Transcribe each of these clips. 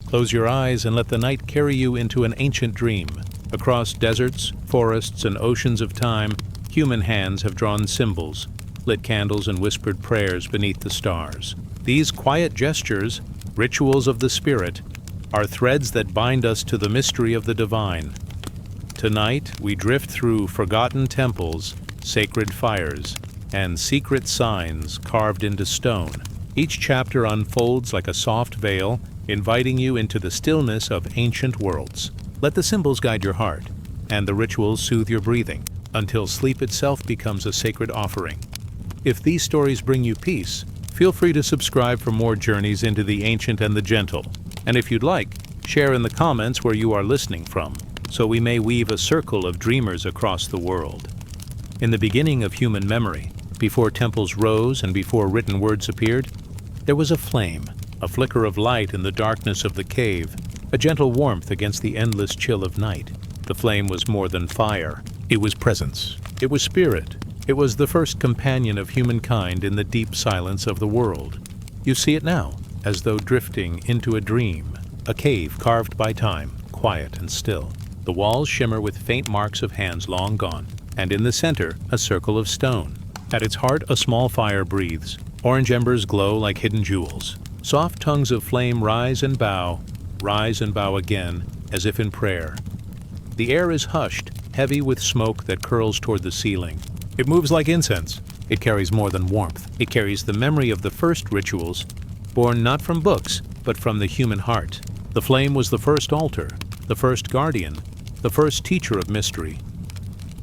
Close your eyes and let the night carry you into an ancient dream. Across deserts, forests, and oceans of time, human hands have drawn symbols, lit candles and whispered prayers beneath the stars. These quiet gestures, rituals of the spirit, are threads that bind us to the mystery of the divine. Tonight, we drift through forgotten temples, sacred fires, and secret signs carved into stone. Each chapter unfolds like a soft veil, inviting you into the stillness of ancient worlds. Let the symbols guide your heart, and the rituals soothe your breathing, until sleep itself becomes a sacred offering. If these stories bring you peace, feel free to subscribe for more journeys into the ancient and the gentle. And if you'd like, share in the comments where you are listening from, so we may weave a circle of dreamers across the world. In the beginning of human memory, before temples rose and before written words appeared, there was a flame, a flicker of light in the darkness of the cave, a gentle warmth against the endless chill of night. The flame was more than fire. It was presence. It was spirit. It was the first companion of humankind in the deep silence of the world. You see it now, as though drifting into a dream, a cave carved by time, quiet and still. The walls shimmer with faint marks of hands long gone, and in the center, a circle of stone. At its heart, a small fire breathes. Orange embers glow like hidden jewels. Soft tongues of flame rise and bow again, as if in prayer. The air is hushed, heavy with smoke that curls toward the ceiling. It moves like incense. It carries more than warmth. It carries the memory of the first rituals, born not from books, but from the human heart. The flame was the first altar, the first guardian, the first teacher of mystery.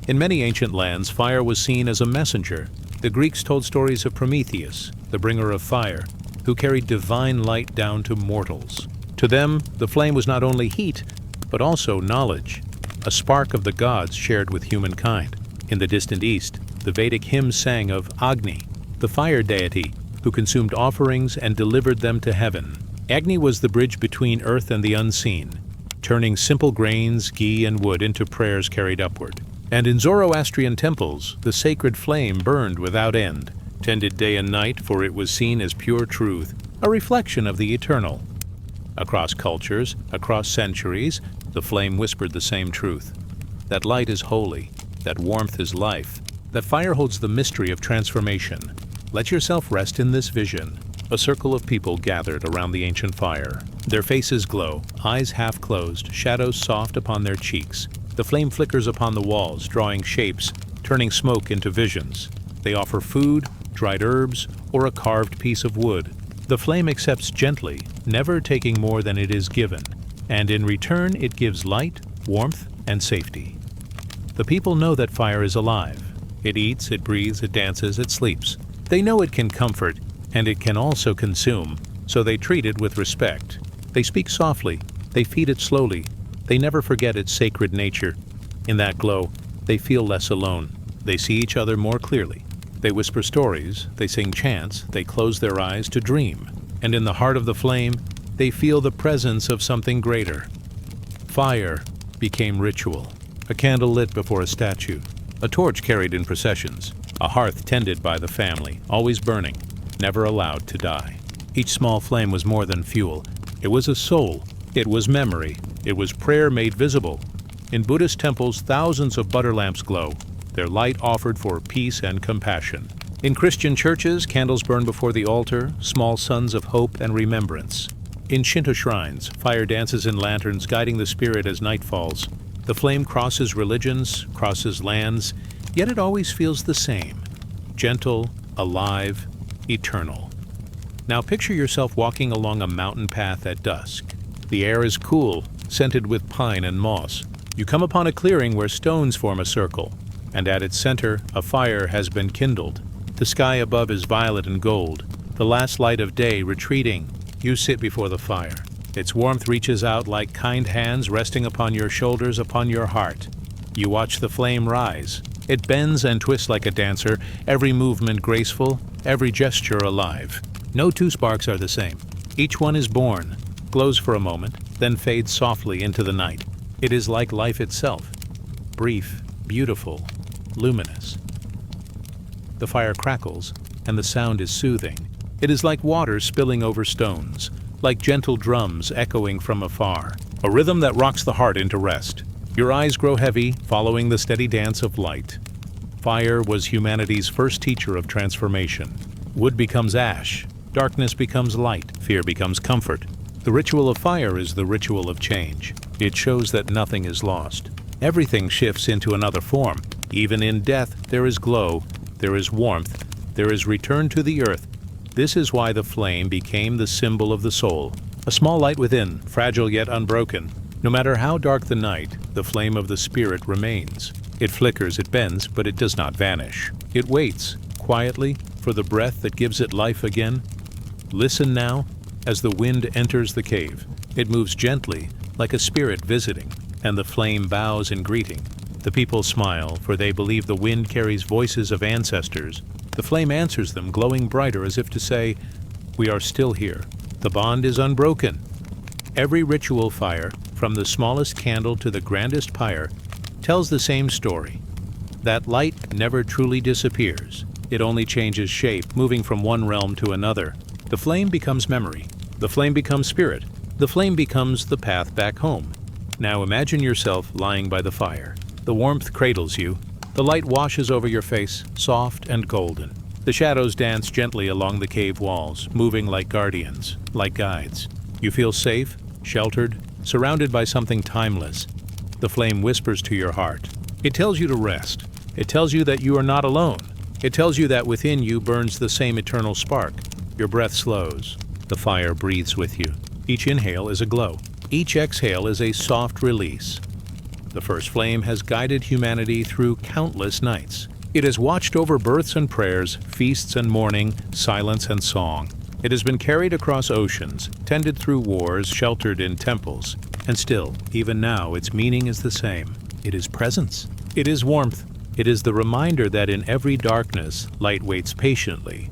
In many ancient lands, fire was seen as a messenger. The Greeks told stories of Prometheus, the bringer of fire, who carried divine light down to mortals. To them, the flame was not only heat, but also knowledge, a spark of the gods shared with humankind. In the distant east, the Vedic hymns sang of Agni, the fire deity, who consumed offerings and delivered them to heaven. Agni was the bridge between earth and the unseen, turning simple grains, ghee, and wood into prayers carried upward. And in Zoroastrian temples, the sacred flame burned without end, tended day and night, for it was seen as pure truth, a reflection of the eternal. Across cultures, across centuries, the flame whispered the same truth. That light is holy, that warmth is life, that fire holds the mystery of transformation. Let yourself rest in this vision. A circle of people gathered around the ancient fire. Their faces glow, eyes half closed, shadows soft upon their cheeks. The flame flickers upon the walls, drawing shapes, turning smoke into visions. They offer food, dried herbs, or a carved piece of wood. The flame accepts gently, never taking more than it is given, and in return it gives light, warmth, and safety. The people know that fire is alive. It eats, it breathes, it dances, it sleeps. They know it can comfort, and it can also consume, so they treat it with respect. They speak softly, they feed it slowly, they never forget its sacred nature. In that glow, they feel less alone. They see each other more clearly. They whisper stories, they sing chants, they close their eyes to dream. And in the heart of the flame, they feel the presence of something greater. Fire became ritual. A candle lit before a statue, a torch carried in processions, a hearth tended by the family, always burning, never allowed to die. Each small flame was more than fuel. It was a soul. It was memory. It was prayer made visible. In Buddhist temples, thousands of butter lamps glow, their light offered for peace and compassion. In Christian churches, candles burn before the altar, small suns of hope and remembrance. In Shinto shrines, fire dances in lanterns, guiding the spirit as night falls. The flame crosses religions, crosses lands, yet it always feels the same: gentle, alive, eternal. Now picture yourself walking along a mountain path at dusk. The air is cool, scented with pine and moss. You come upon a clearing where stones form a circle, and at its center a fire has been kindled. The sky above is violet and gold, the last light of day retreating. You sit before the fire. Its warmth reaches out like kind hands resting upon your shoulders, upon your heart. You watch the flame rise. It bends and twists like a dancer, every movement graceful, every gesture alive. No two sparks are the same. Each one is born, glows for a moment, then fades softly into the night. It is like life itself, brief, beautiful, luminous. The fire crackles, and the sound is soothing. It is like water spilling over stones, like gentle drums echoing from afar, a rhythm that rocks the heart into rest. Your eyes grow heavy, following the steady dance of light. Fire was humanity's first teacher of transformation. Wood becomes ash, darkness becomes light, fear becomes comfort. The ritual of fire is the ritual of change. It shows that nothing is lost. Everything shifts into another form. Even in death, there is glow, there is warmth, there is return to the earth. This is why the flame became the symbol of the soul. A small light within, fragile yet unbroken. No matter how dark the night, the flame of the spirit remains. It flickers, it bends, but it does not vanish. It waits, quietly, for the breath that gives it life again. Listen now, as the wind enters the cave. It moves gently, like a spirit visiting, and the flame bows in greeting. The people smile, for they believe the wind carries voices of ancestors. The flame answers them, glowing brighter as if to say, "We are still here. The bond is unbroken." Every ritual fire, from the smallest candle to the grandest pyre, tells the same story. That light never truly disappears. It only changes shape, moving from one realm to another. The flame becomes memory. The flame becomes spirit. The flame becomes the path back home. Now imagine yourself lying by the fire. The warmth cradles you. The light washes over your face, soft and golden. The shadows dance gently along the cave walls, moving like guardians, like guides. You feel safe, sheltered, surrounded by something timeless. The flame whispers to your heart. It tells you to rest. It tells you that you are not alone. It tells you that within you burns the same eternal spark. Your breath slows. The fire breathes with you. Each inhale is a glow. Each exhale is a soft release. The first flame has guided humanity through countless nights. It has watched over births and prayers, feasts and mourning, silence and song. It has been carried across oceans, tended through wars, sheltered in temples. And still, even now, its meaning is the same. It is presence. It is warmth. It is the reminder that in every darkness, light waits patiently.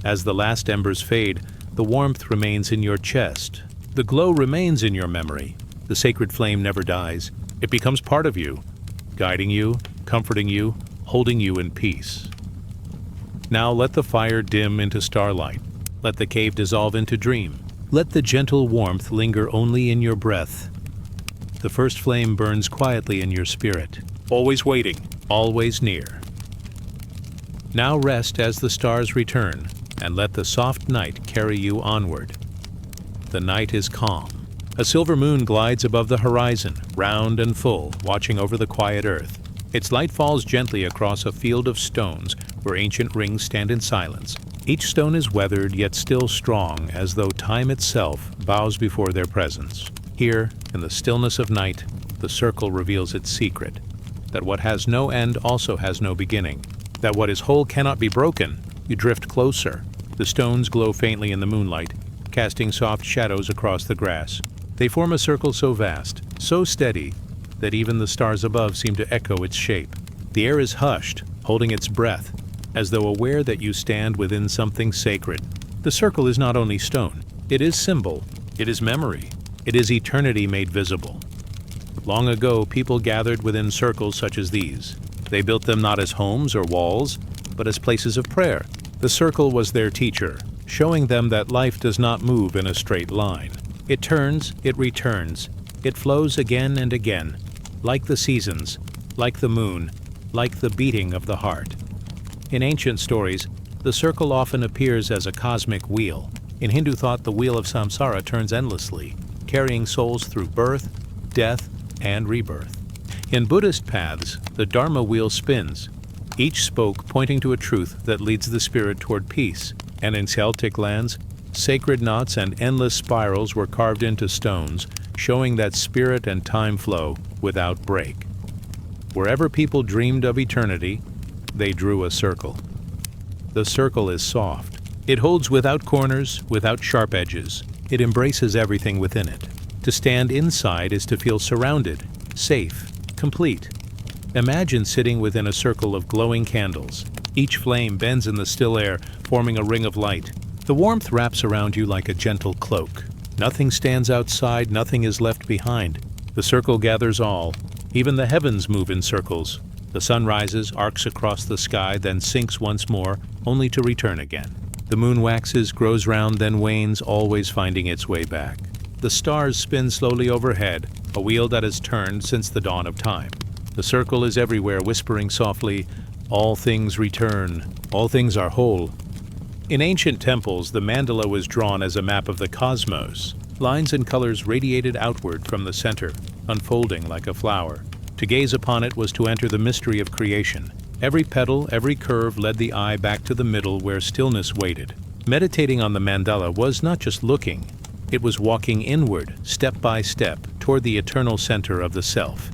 As the last embers fade, the warmth remains in your chest. The glow remains in your memory. The sacred flame never dies. It becomes part of you, guiding you, comforting you, holding you in peace. Now let the fire dim into starlight. Let the cave dissolve into dream. Let the gentle warmth linger only in your breath. The first flame burns quietly in your spirit, always waiting, always near. Now rest as the stars return, and let the soft night carry you onward. The night is calm. A silver moon glides above the horizon, round and full, watching over the quiet earth. Its light falls gently across a field of stones where ancient rings stand in silence. Each stone is weathered yet still strong, as though time itself bows before their presence. Here, in the stillness of night, the circle reveals its secret, that what has no end also has no beginning, that what is whole cannot be broken. You drift closer. The stones glow faintly in the moonlight, casting soft shadows across the grass. They form a circle so vast, so steady, that even the stars above seem to echo its shape. The air is hushed, holding its breath, as though aware that you stand within something sacred. The circle is not only stone, it is symbol, it is memory, it is eternity made visible. Long ago, people gathered within circles such as these. They built them not as homes or walls, but as places of prayer. The circle was their teacher, showing them that life does not move in a straight line. It turns, it returns, it flows again and again, like the seasons, like the moon, like the beating of the heart. In ancient stories, the circle often appears as a cosmic wheel. In Hindu thought, the wheel of samsara turns endlessly, carrying souls through birth, death, and rebirth. In Buddhist paths, the Dharma wheel spins, each spoke pointing to a truth that leads the spirit toward peace. And in Celtic lands, sacred knots and endless spirals were carved into stones, showing that spirit and time flow without break. Wherever people dreamed of eternity, they drew a circle. The circle is soft. It holds without corners, without sharp edges. It embraces everything within it. To stand inside is to feel surrounded, safe, complete. Imagine sitting within a circle of glowing candles. Each flame bends in the still air, forming a ring of light. The warmth wraps around you like a gentle cloak. Nothing stands outside, nothing is left behind. The circle gathers all. Even the heavens move in circles. The sun rises, arcs across the sky, then sinks once more, only to return again. The moon waxes, grows round, then wanes, always finding its way back. The stars spin slowly overhead, a wheel that has turned since the dawn of time. The circle is everywhere, whispering softly, "All things return, all things are whole." In ancient temples, the mandala was drawn as a map of the cosmos. Lines and colors radiated outward from the center, unfolding like a flower. To gaze upon it was to enter the mystery of creation. Every petal, every curve led the eye back to the middle where stillness waited. Meditating on the mandala was not just looking, it was walking inward, step by step, toward the eternal center of the self.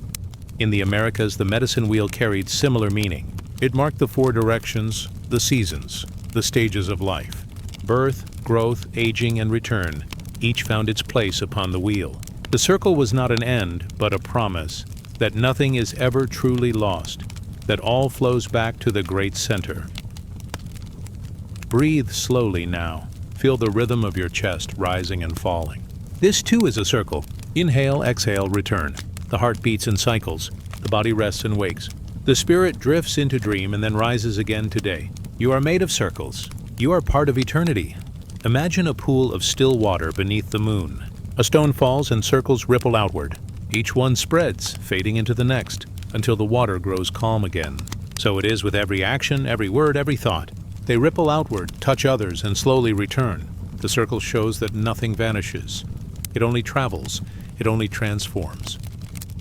In the Americas, the medicine wheel carried similar meaning. It marked the 4 directions, the seasons, the stages of life. Birth, growth, aging, and return, each found its place upon the wheel. The circle was not an end, but a promise, that nothing is ever truly lost, that all flows back to the great center. Breathe slowly now. Feel the rhythm of your chest rising and falling. This too is a circle. Inhale, exhale, return. The heart beats in cycles. The body rests and wakes. The spirit drifts into dream and then rises again today. You are made of circles. You are part of eternity. Imagine a pool of still water beneath the moon. A stone falls and circles ripple outward. Each one spreads, fading into the next, until the water grows calm again. So it is with every action, every word, every thought. They ripple outward, touch others, and slowly return. The circle shows that nothing vanishes. It only travels. It only transforms.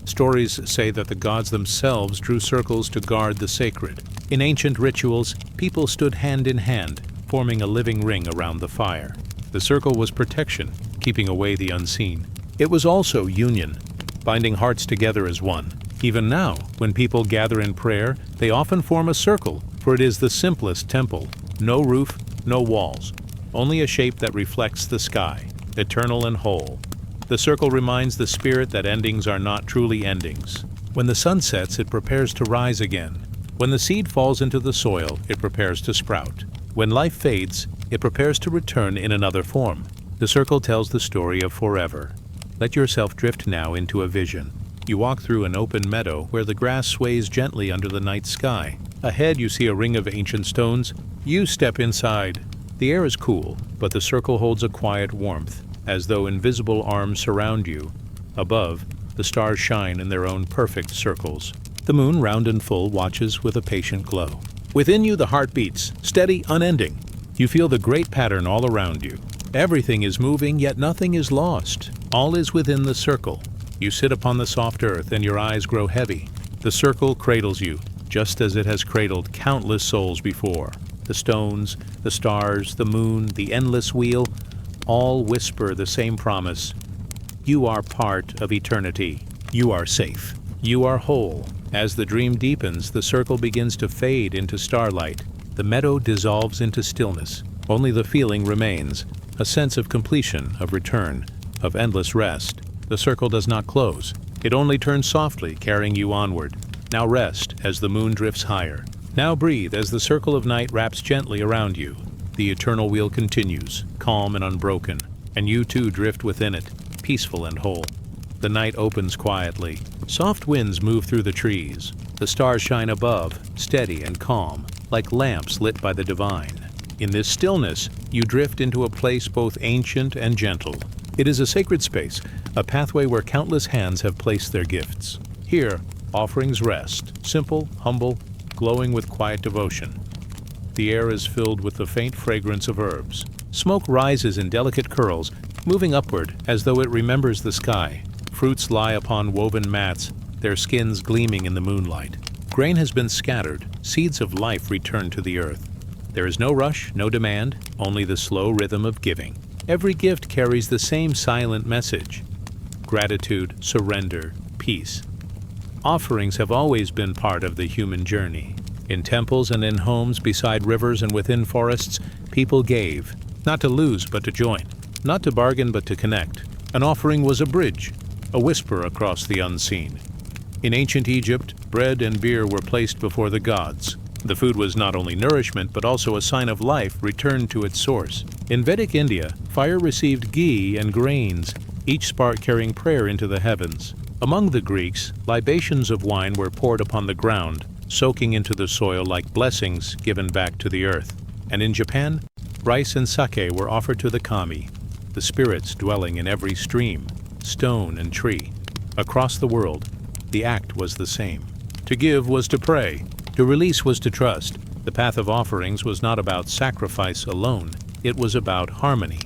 Stories say that the gods themselves drew circles to guard the sacred. In ancient rituals, people stood hand in hand, forming a living ring around the fire. The circle was protection, keeping away the unseen. It was also union, binding hearts together as one. Even now, when people gather in prayer, they often form a circle, for it is the simplest temple. No roof, no walls, only a shape that reflects the sky, eternal and whole. The circle reminds the spirit that endings are not truly endings. When the sun sets, it prepares to rise again. When the seed falls into the soil, it prepares to sprout. When life fades, it prepares to return in another form. The circle tells the story of forever. Let yourself drift now into a vision. You walk through an open meadow where the grass sways gently under the night sky. Ahead you see a ring of ancient stones. You step inside. The air is cool, but the circle holds a quiet warmth, as though invisible arms surround you. Above, the stars shine in their own perfect circles. The moon, round and full, watches with a patient glow. Within you the heart beats, steady, unending. You feel the great pattern all around you. Everything is moving, yet nothing is lost. All is within the circle. You sit upon the soft earth and your eyes grow heavy. The circle cradles you, just as it has cradled countless souls before. The stones, the stars, the moon, the endless wheel, all whisper the same promise. You are part of eternity. You are safe. You are whole. As the dream deepens, the circle begins to fade into starlight. The meadow dissolves into stillness. Only the feeling remains, a sense of completion, of return, of endless rest. The circle does not close. It only turns softly, carrying you onward. Now rest as the moon drifts higher. Now breathe as the circle of night wraps gently around you. The eternal wheel continues, calm and unbroken, and you too drift within it, peaceful and whole. The night opens quietly. Soft winds move through the trees. The stars shine above, steady and calm, like lamps lit by the divine. In this stillness, you drift into a place both ancient and gentle. It is a sacred space, a pathway where countless hands have placed their gifts. Here, offerings rest, simple, humble, glowing with quiet devotion. The air is filled with the faint fragrance of herbs. Smoke rises in delicate curls, moving upward as though it remembers the sky. Fruits lie upon woven mats, their skins gleaming in the moonlight. Grain has been scattered, seeds of life return to the earth. There is no rush, no demand, only the slow rhythm of giving. Every gift carries the same silent message: gratitude, surrender, peace. Offerings have always been part of the human journey. In temples and in homes, beside rivers and within forests, people gave, not to lose but to join, not to bargain but to connect. An offering was a bridge, a whisper across the unseen. In ancient Egypt, bread and beer were placed before the gods. The food was not only nourishment but also a sign of life returned to its source. In Vedic India, fire received ghee and grains, each spark carrying prayer into the heavens. Among the Greeks, libations of wine were poured upon the ground, soaking into the soil like blessings given back to the earth. And in Japan, Rice and sake were offered to the kami, the spirits dwelling in every stream, stone, and tree. Across the world, the act was the same. To give was to pray. To release was to trust. The path of offerings was not about sacrifice alone. It was about harmony.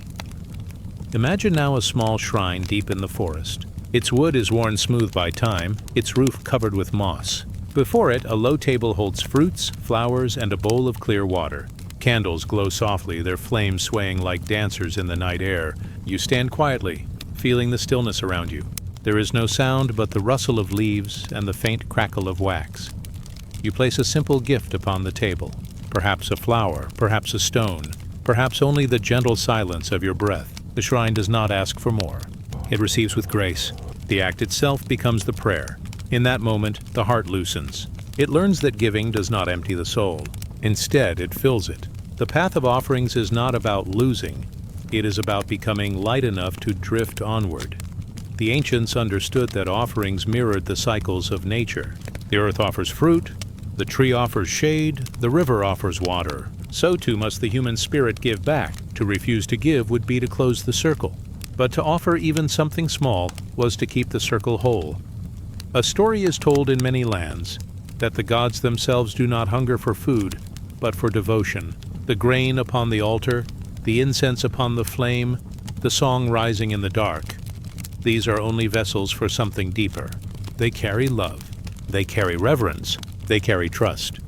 Imagine now a small shrine deep in the forest. Its wood is worn smooth by time, its roof covered with moss. Before it, a low table holds fruits, flowers, and a bowl of clear water. Candles glow softly, their flames swaying like dancers in the night air. You stand quietly, feeling the stillness around you. There is no sound but the rustle of leaves and the faint crackle of wax. You place a simple gift upon the table. Perhaps a flower, perhaps a stone, perhaps only the gentle silence of your breath. The shrine does not ask for more. It receives with grace. The act itself becomes the prayer. In that moment, the heart loosens. It learns that giving does not empty the soul. Instead, it fills it. The path of offerings is not about losing. It is about becoming light enough to drift onward. The ancients understood that offerings mirrored the cycles of nature. The earth offers fruit, the tree offers shade, the river offers water. So too must the human spirit give back. To refuse to give would be to close the circle. But to offer even something small was to keep the circle whole. A story is told in many lands that the gods themselves do not hunger for food, but for devotion. The grain upon the altar, the incense upon the flame, the song rising in the dark. These are only vessels for something deeper. They carry love. They carry reverence. They carry trust.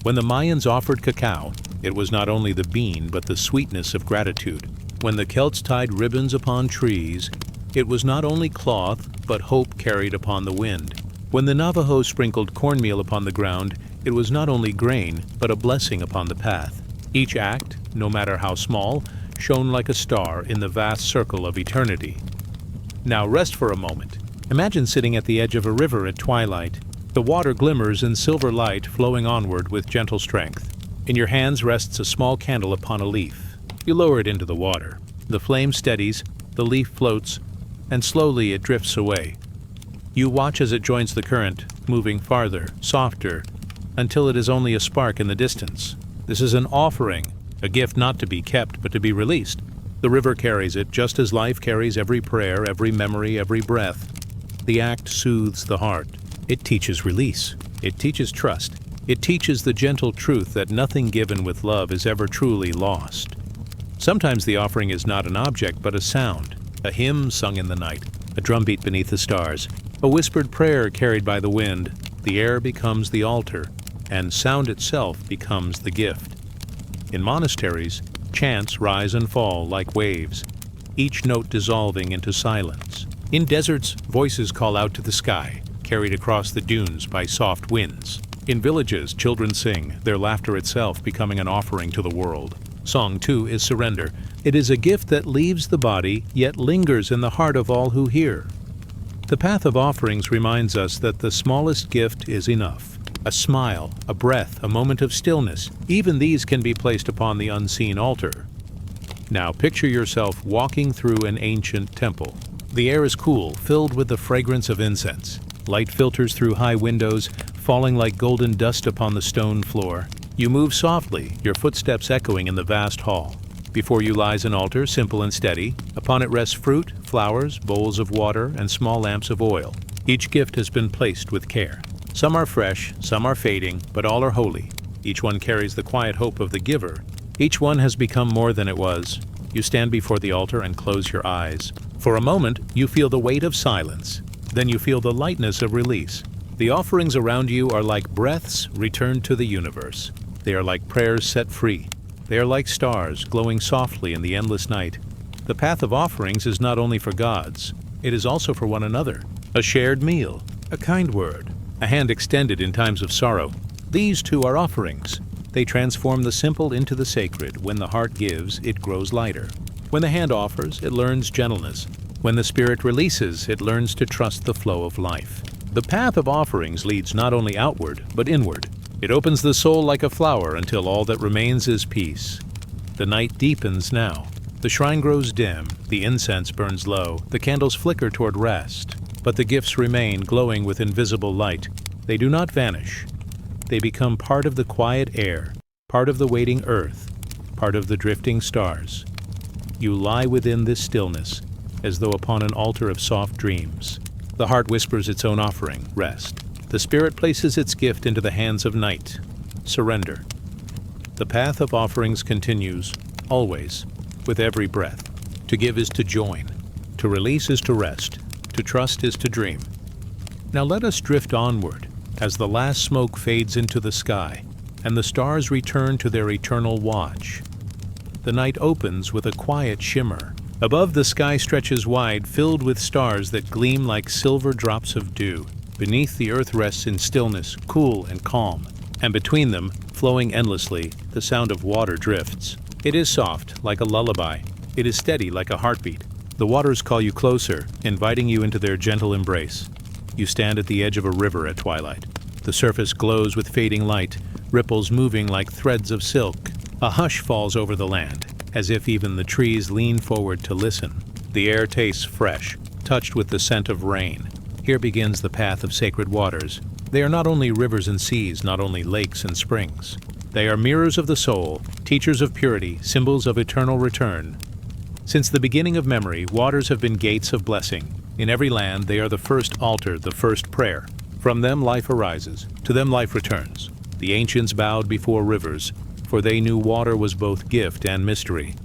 When the Mayans offered cacao, it was not only the bean, but the sweetness of gratitude. When the Celts tied ribbons upon trees, it was not only cloth, but hope carried upon the wind. When the Navajo sprinkled cornmeal upon the ground, it was not only grain, but a blessing upon the path. Each act, no matter how small, shone like a star in the vast circle of eternity. Now rest for a moment. Imagine sitting at the edge of a river at twilight. The water glimmers in silver light, flowing onward with gentle strength. In your hands rests a small candle upon a leaf. You lower it into the water. The flame steadies, the leaf floats, and slowly it drifts away. You watch as it joins the current, moving farther, softer, until it is only a spark in the distance. This is an offering, a gift not to be kept but to be released. The river carries it, just as life carries every prayer, every memory, every breath. The act soothes the heart. It teaches release. It teaches trust. It teaches the gentle truth that nothing given with love is ever truly lost. Sometimes the offering is not an object but a sound, a hymn sung in the night, a drumbeat beneath the stars, a whispered prayer carried by the wind. The air becomes the altar, and sound itself becomes the gift. In monasteries, chants rise and fall like waves, each note dissolving into silence. In deserts, voices call out to the sky, carried across the dunes by soft winds. In villages, children sing, their laughter itself becoming an offering to the world. Song, too, is surrender. It is a gift that leaves the body, yet lingers in the heart of all who hear. The path of offerings reminds us that the smallest gift is enough. A smile, a breath, a moment of stillness, even these can be placed upon the unseen altar. Now picture yourself walking through an ancient temple. The air is cool, filled with the fragrance of incense. Light filters through high windows, falling like golden dust upon the stone floor. You move softly, your footsteps echoing in the vast hall. Before you lies an altar, simple and steady. Upon it rests fruit, flowers, bowls of water, and small lamps of oil. Each gift has been placed with care. Some are fresh, some are fading, but all are holy. Each one carries the quiet hope of the giver. Each one has become more than it was. You stand before the altar and close your eyes. For a moment, you feel the weight of silence. Then you feel the lightness of release. The offerings around you are like breaths returned to the universe. They are like prayers set free. They are like stars glowing softly in the endless night. The path of offerings is not only for gods, it is also for one another. A shared meal, a kind word, a hand extended in times of sorrow. These too are offerings. They transform the simple into the sacred. When the heart gives, it grows lighter. When the hand offers, it learns gentleness. When the spirit releases, it learns to trust the flow of life. The path of offerings leads not only outward, but inward. It opens the soul like a flower until all that remains is peace. The night deepens now. The shrine grows dim, the incense burns low, the candles flicker toward rest. But the gifts remain, glowing with invisible light. They do not vanish. They become part of the quiet air, part of the waiting earth, part of the drifting stars. You lie within this stillness, as though upon an altar of soft dreams. The heart whispers its own offering, rest. The spirit places its gift into the hands of night, surrender. The path of offerings continues, always, with every breath. To give is to join. To release is to rest. To trust is to dream. Now let us drift onward, as the last smoke fades into the sky, and the stars return to their eternal watch. The night opens with a quiet shimmer. Above, the sky stretches wide, filled with stars that gleam like silver drops of dew. Beneath, the earth rests in stillness, cool and calm, and between them, flowing endlessly, the sound of water drifts. It is soft, like a lullaby. It is steady, like a heartbeat. The waters call you closer, inviting you into their gentle embrace. You stand at the edge of a river at twilight. The surface glows with fading light, ripples moving like threads of silk. A hush falls over the land, as if even the trees lean forward to listen. The air tastes fresh, touched with the scent of rain. Here begins the path of sacred waters. They are not only rivers and seas, not only lakes and springs. They are mirrors of the soul, teachers of purity, symbols of eternal return. Since the beginning of memory, waters have been gates of blessing. In every land, they are the first altar, the first prayer. From them life arises, to them life returns. The ancients bowed before rivers, for they knew water was both gift and mystery.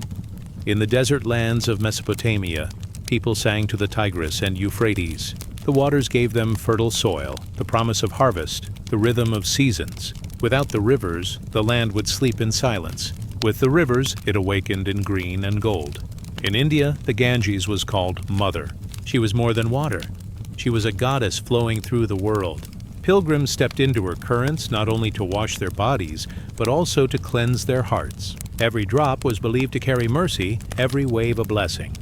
In the desert lands of Mesopotamia, people sang to the Tigris and Euphrates. The waters gave them fertile soil, the promise of harvest, the rhythm of seasons. Without the rivers, the land would sleep in silence. With the rivers, it awakened in green and gold. In India, the Ganges was called Mother. She was more than water. She was a goddess flowing through the world. Pilgrims stepped into her currents not only to wash their bodies, but also to cleanse their hearts. Every drop was believed to carry mercy, every wave a blessing.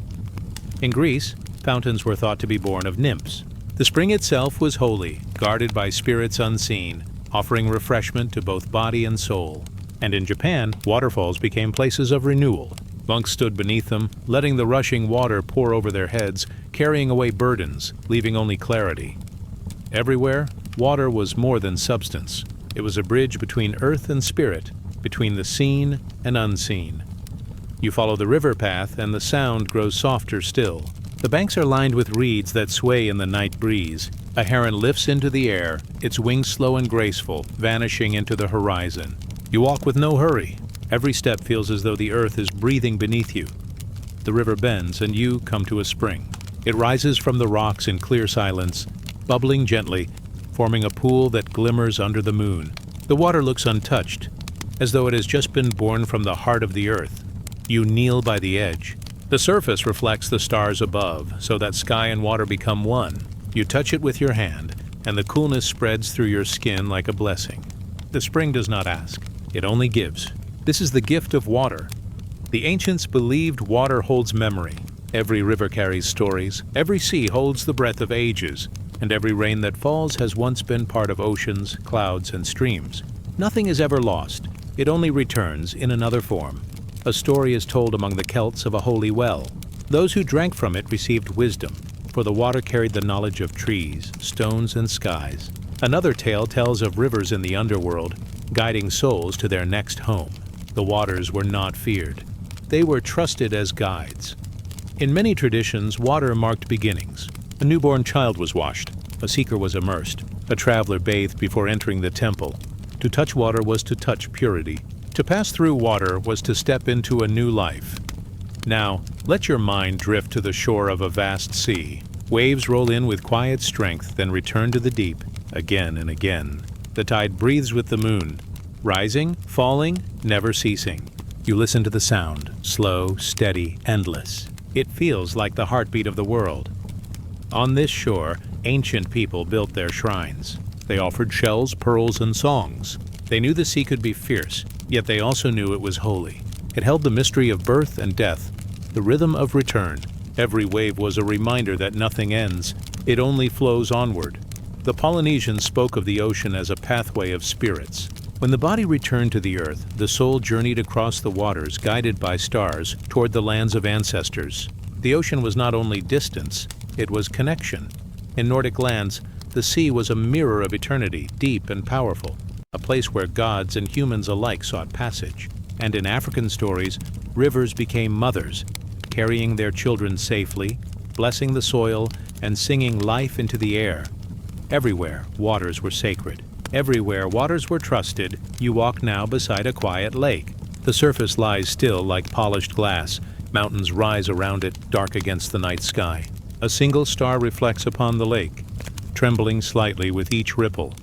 In Greece, fountains were thought to be born of nymphs. The spring itself was holy, guarded by spirits unseen, offering refreshment to both body and soul. And in Japan, waterfalls became places of renewal. Monks stood beneath them, letting the rushing water pour over their heads, carrying away burdens, leaving only clarity. Everywhere, water was more than substance. It was a bridge between earth and spirit, between the seen and unseen. You follow the river path, and the sound grows softer still. The banks are lined with reeds that sway in the night breeze. A heron lifts into the air, its wings slow and graceful, vanishing into the horizon. You walk with no hurry. Every step feels as though the earth is breathing beneath you. The river bends, and you come to a spring. It rises from the rocks in clear silence, bubbling gently, forming a pool that glimmers under the moon. The water looks untouched, as though it has just been born from the heart of the earth. You kneel by the edge. The surface reflects the stars above, so that sky and water become one. You touch it with your hand, and the coolness spreads through your skin like a blessing. The spring does not ask, it only gives. This is the gift of water. The ancients believed water holds memory. Every river carries stories, every sea holds the breath of ages, and every rain that falls has once been part of oceans, clouds, and streams. Nothing is ever lost. It only returns in another form. A story is told among the Celts of a holy well. Those who drank from it received wisdom, for the water carried the knowledge of trees, stones, and skies. Another tale tells of rivers in the underworld, guiding souls to their next home. The waters were not feared. They were trusted as guides. In many traditions, water marked beginnings. A newborn child was washed. A seeker was immersed. A traveler bathed before entering the temple. To touch water was to touch purity. To pass through water was to step into a new life. Now, let your mind drift to the shore of a vast sea. Waves roll in with quiet strength, then return to the deep, again and again. The tide breathes with the moon, rising, falling, never ceasing. You listen to the sound, slow, steady, endless. It feels like the heartbeat of the world. On this shore, ancient people built their shrines. They offered shells, pearls, and songs. They knew the sea could be fierce, yet they also knew it was holy. It held the mystery of birth and death, the rhythm of return. Every wave was a reminder that nothing ends. It only flows onward. The Polynesians spoke of the ocean as a pathway of spirits. When the body returned to the earth, the soul journeyed across the waters, guided by stars, toward the lands of ancestors. The ocean was not only distance, it was connection. In Nordic lands, the sea was a mirror of eternity, deep and powerful, a place where gods and humans alike sought passage. And in African stories, rivers became mothers, carrying their children safely, blessing the soil, and singing life into the air. Everywhere, waters were sacred. Everywhere, waters were trusted. You walk now beside a quiet lake. The surface lies still like polished glass. Mountains rise around it, dark against the night sky. A single star reflects upon the lake, trembling slightly with each ripple.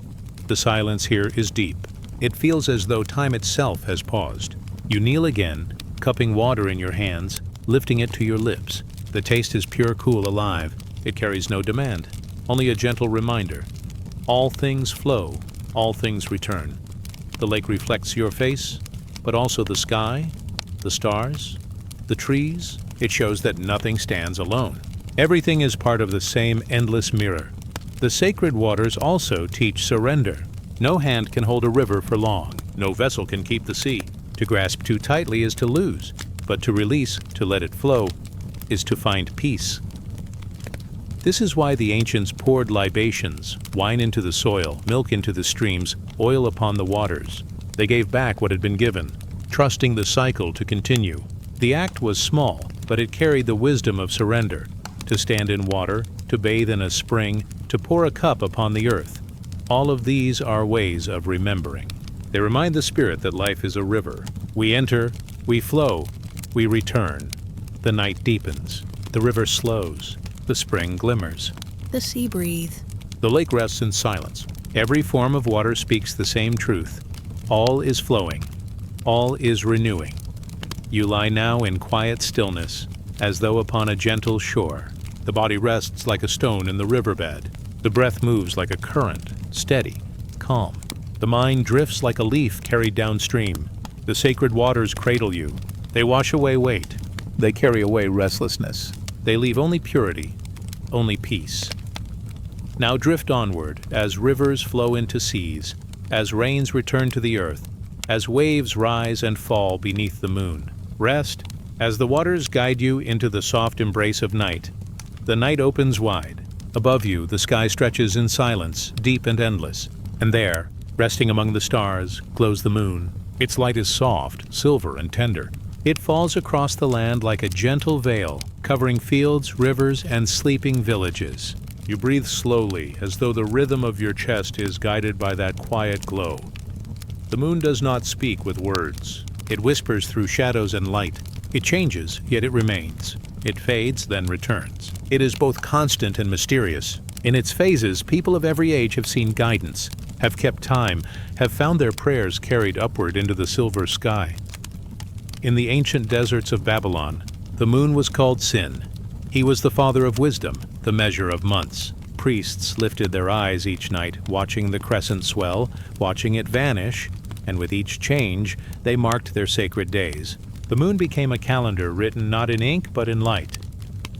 The silence here is deep. It feels as though time itself has paused. You kneel again, cupping water in your hands, lifting it to your lips. The taste is pure, cool, alive. It carries no demand, only a gentle reminder. All things flow, all things return. The lake reflects your face, but also the sky, the stars, the trees. It shows that nothing stands alone. Everything is part of the same endless mirror. The sacred waters also teach surrender. No hand can hold a river for long. No vessel can keep the sea. To grasp too tightly is to lose, but to release, to let it flow, is to find peace. This is why the ancients poured libations, wine into the soil, milk into the streams, oil upon the waters. They gave back what had been given, trusting the cycle to continue. The act was small, but it carried the wisdom of surrender. To stand in water, to bathe in a spring, to pour a cup upon the earth. All of these are ways of remembering. They remind the spirit that life is a river. We enter, we flow, we return. The night deepens. The river slows. The spring glimmers. The sea breathes. The lake rests in silence. Every form of water speaks the same truth. All is flowing. All is renewing. You lie now in quiet stillness, as though upon a gentle shore. The body rests like a stone in the riverbed. The breath moves like a current, steady, calm. The mind drifts like a leaf carried downstream. The sacred waters cradle you. They wash away weight. They carry away restlessness. They leave only purity, only peace. Now drift onward as rivers flow into seas, as rains return to the earth, as waves rise and fall beneath the moon. Rest as the waters guide you into the soft embrace of night. The night opens wide. Above you, the sky stretches in silence, deep and endless. And there, resting among the stars, glows the moon. Its light is soft, silver, and tender. It falls across the land like a gentle veil, covering fields, rivers, and sleeping villages. You breathe slowly, as though the rhythm of your chest is guided by that quiet glow. The moon does not speak with words. It whispers through shadows and light. It changes, yet it remains. It fades, then returns. It is both constant and mysterious. In its phases, people of every age have seen guidance, have kept time, have found their prayers carried upward into the silver sky. In the ancient deserts of Babylon, the moon was called Sin. He was the father of wisdom, the measure of months. Priests lifted their eyes each night, watching the crescent swell, watching it vanish, and with each change, they marked their sacred days. The moon became a calendar written not in ink but in light.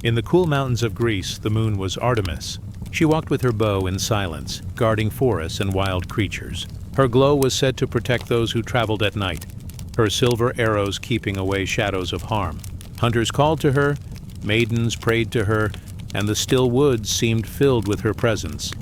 In the cool mountains of Greece, the moon was Artemis. She walked with her bow in silence, guarding forests and wild creatures. Her glow was said to protect those who traveled at night, her silver arrows keeping away shadows of harm. Hunters called to her, maidens prayed to her, and the still woods seemed filled with her presence.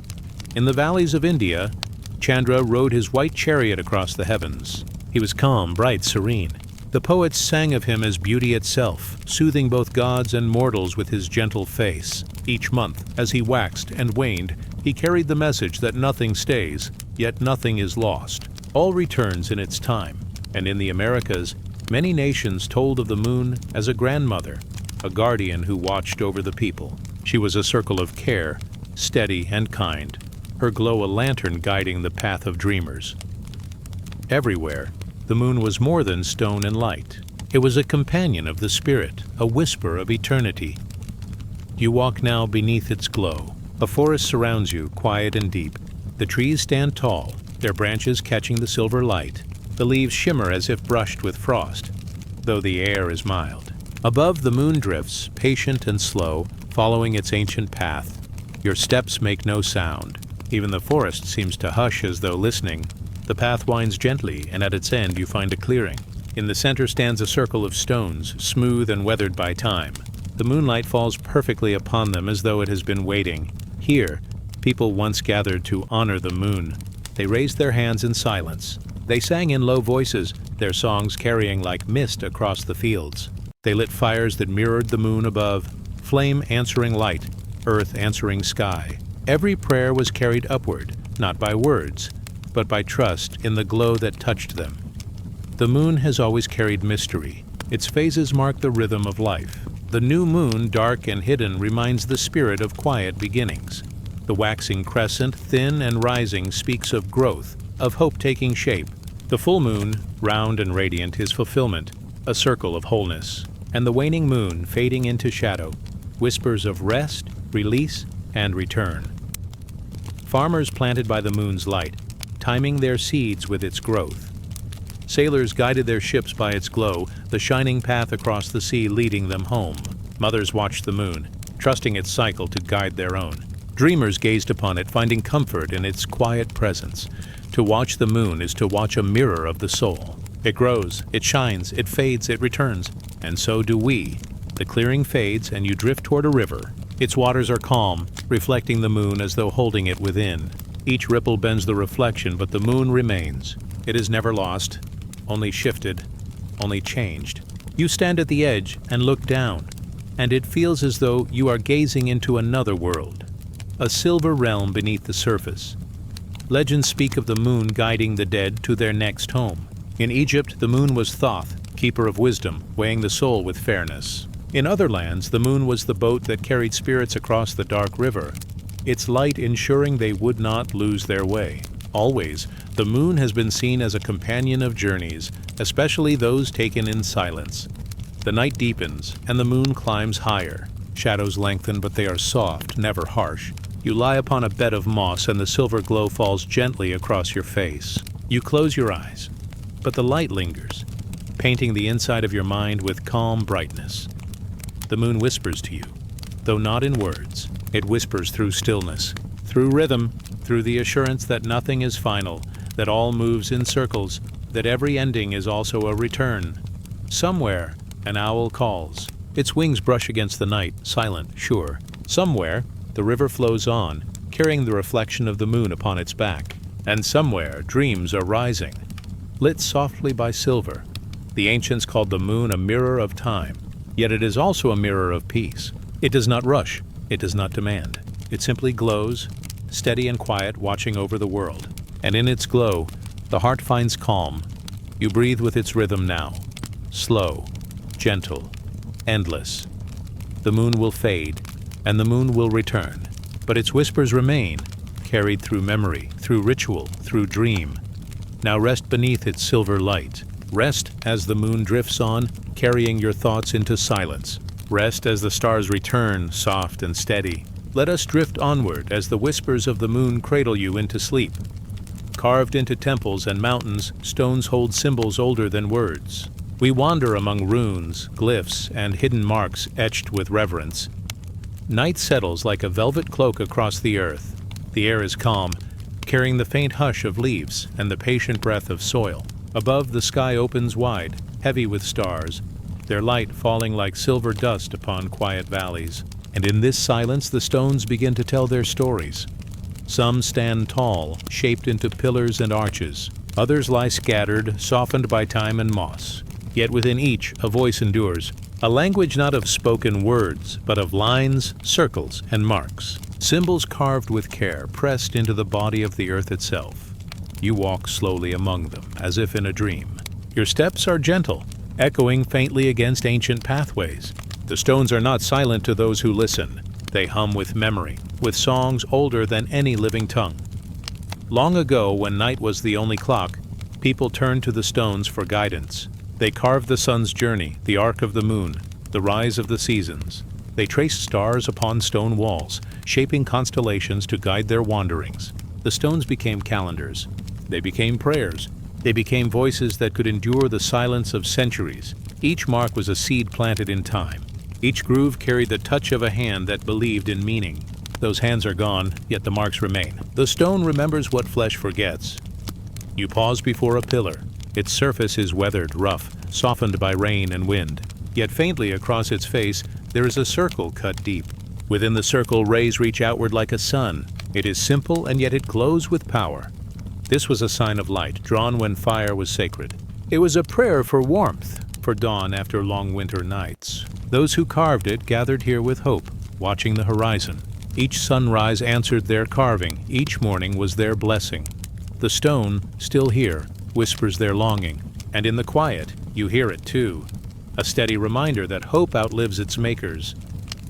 In the valleys of India, Chandra rode his white chariot across the heavens. He was calm, bright, serene. The poets sang of him as beauty itself, soothing both gods and mortals with his gentle face. Each month, as he waxed and waned, he carried the message that nothing stays, yet nothing is lost. All returns in its time. And in the Americas, many nations told of the moon as a grandmother, a guardian who watched over the people. She was a circle of care, steady and kind, her glow a lantern guiding the path of dreamers. Everywhere, the moon was more than stone and light. It was a companion of the spirit, a whisper of eternity. You walk now beneath its glow. A forest surrounds you, quiet and deep. The trees stand tall, their branches catching the silver light. The leaves shimmer as if brushed with frost, though the air is mild. Above, the moon drifts, patient and slow, following its ancient path. Your steps make no sound. Even the forest seems to hush as though listening. The path winds gently, and at its end you find a clearing. In the center stands a circle of stones, smooth and weathered by time. The moonlight falls perfectly upon them as though it has been waiting. Here, people once gathered to honor the moon. They raised their hands in silence. They sang in low voices, their songs carrying like mist across the fields. They lit fires that mirrored the moon above, flame answering light, earth answering sky. Every prayer was carried upward, not by words, but by trust in the glow that touched them. The moon has always carried mystery. Its phases mark the rhythm of life. The new moon, dark and hidden, reminds the spirit of quiet beginnings. The waxing crescent, thin and rising, speaks of growth, of hope taking shape. The full moon, round and radiant, is fulfillment, a circle of wholeness. And the waning moon, fading into shadow, whispers of rest, release, and return. Farmers planted by the moon's light, timing their seeds with its growth. Sailors guided their ships by its glow, the shining path across the sea leading them home. Mothers watched the moon, trusting its cycle to guide their own. Dreamers gazed upon it, finding comfort in its quiet presence. To watch the moon is to watch a mirror of the soul. It grows, it shines, it fades, it returns. And so do we. The clearing fades and you drift toward a river. Its waters are calm, reflecting the moon as though holding it within. Each ripple bends the reflection, but the moon remains. It is never lost, only shifted, only changed. You stand at the edge and look down, and it feels as though you are gazing into another world, a silver realm beneath the surface. Legends speak of the moon guiding the dead to their next home. In Egypt, the moon was Thoth, keeper of wisdom, weighing the soul with fairness. In other lands, the moon was the boat that carried spirits across the dark river, its light ensuring they would not lose their way. Always, the moon has been seen as a companion of journeys, especially those taken in silence. The night deepens, and the moon climbs higher. Shadows lengthen, but they are soft, never harsh. You lie upon a bed of moss, and the silver glow falls gently across your face. You close your eyes, but the light lingers, painting the inside of your mind with calm brightness. The moon whispers to you, though not in words. It whispers through stillness, through rhythm, through the assurance that nothing is final, that all moves in circles, that every ending is also a return. Somewhere, an owl calls. Its wings brush against the night, silent, sure. Somewhere, the river flows on, carrying the reflection of the moon upon its back. And somewhere, dreams are rising, lit softly by silver. The ancients called the moon a mirror of time. Yet it is also a mirror of peace. It does not rush, it does not demand. It simply glows, steady and quiet, watching over the world. And in its glow, the heart finds calm. You breathe with its rhythm now. Slow, gentle, endless. The moon will fade, and the moon will return. But its whispers remain, carried through memory, through ritual, through dream. Now rest beneath its silver light. Rest as the moon drifts on, carrying your thoughts into silence. Rest as the stars return, soft and steady. Let us drift onward as the whispers of the moon cradle you into sleep. Carved into temples and mountains, stones hold symbols older than words. We wander among runes, glyphs, and hidden marks etched with reverence. Night settles like a velvet cloak across the earth. The air is calm, carrying the faint hush of leaves and the patient breath of soil. Above, the sky opens wide, heavy with stars, their light falling like silver dust upon quiet valleys. And in this silence, the stones begin to tell their stories. Some stand tall, shaped into pillars and arches. Others lie scattered, softened by time and moss. Yet within each, a voice endures, a language not of spoken words, but of lines, circles, and marks. Symbols carved with care, pressed into the body of the earth itself. You walk slowly among them, as if in a dream. Your steps are gentle, echoing faintly against ancient pathways. The stones are not silent to those who listen. They hum with memory, with songs older than any living tongue. Long ago, when night was the only clock, people turned to the stones for guidance. They carved the sun's journey, the arc of the moon, the rise of the seasons. They traced stars upon stone walls, shaping constellations to guide their wanderings. The stones became calendars. They became prayers. They became voices that could endure the silence of centuries. Each mark was a seed planted in time. Each groove carried the touch of a hand that believed in meaning. Those hands are gone, yet the marks remain. The stone remembers what flesh forgets. You pause before a pillar. Its surface is weathered, rough, softened by rain and wind. Yet faintly across its face, there is a circle cut deep. Within the circle, rays reach outward like a sun. It is simple, and yet it glows with power. This was a sign of light, drawn when fire was sacred. It was a prayer for warmth, for dawn after long winter nights. Those who carved it gathered here with hope, watching the horizon. Each sunrise answered their carving, each morning was their blessing. The stone, still here, whispers their longing, and in the quiet, you hear it too. A steady reminder that hope outlives its makers.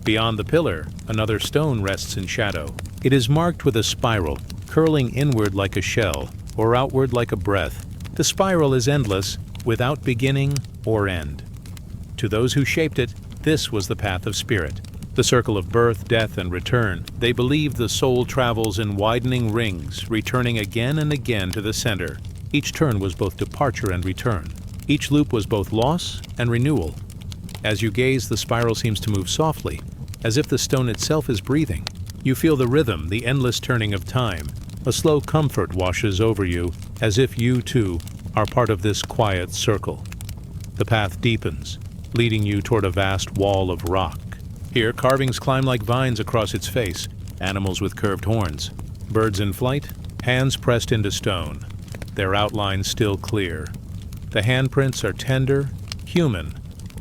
Beyond the pillar, another stone rests in shadow. It is marked with a spiral, curling inward like a shell, or outward like a breath. The spiral is endless, without beginning or end. To those who shaped it, this was the path of spirit, the circle of birth, death, and return. They believed the soul travels in widening rings, returning again and again to the center. Each turn was both departure and return. Each loop was both loss and renewal. As you gaze, the spiral seems to move softly, as if the stone itself is breathing. You feel the rhythm, the endless turning of time. A slow comfort washes over you, as if you, too, are part of this quiet circle. The path deepens, leading you toward a vast wall of rock. Here, carvings climb like vines across its face, animals with curved horns, birds in flight, hands pressed into stone, their outlines still clear. The handprints are tender, human,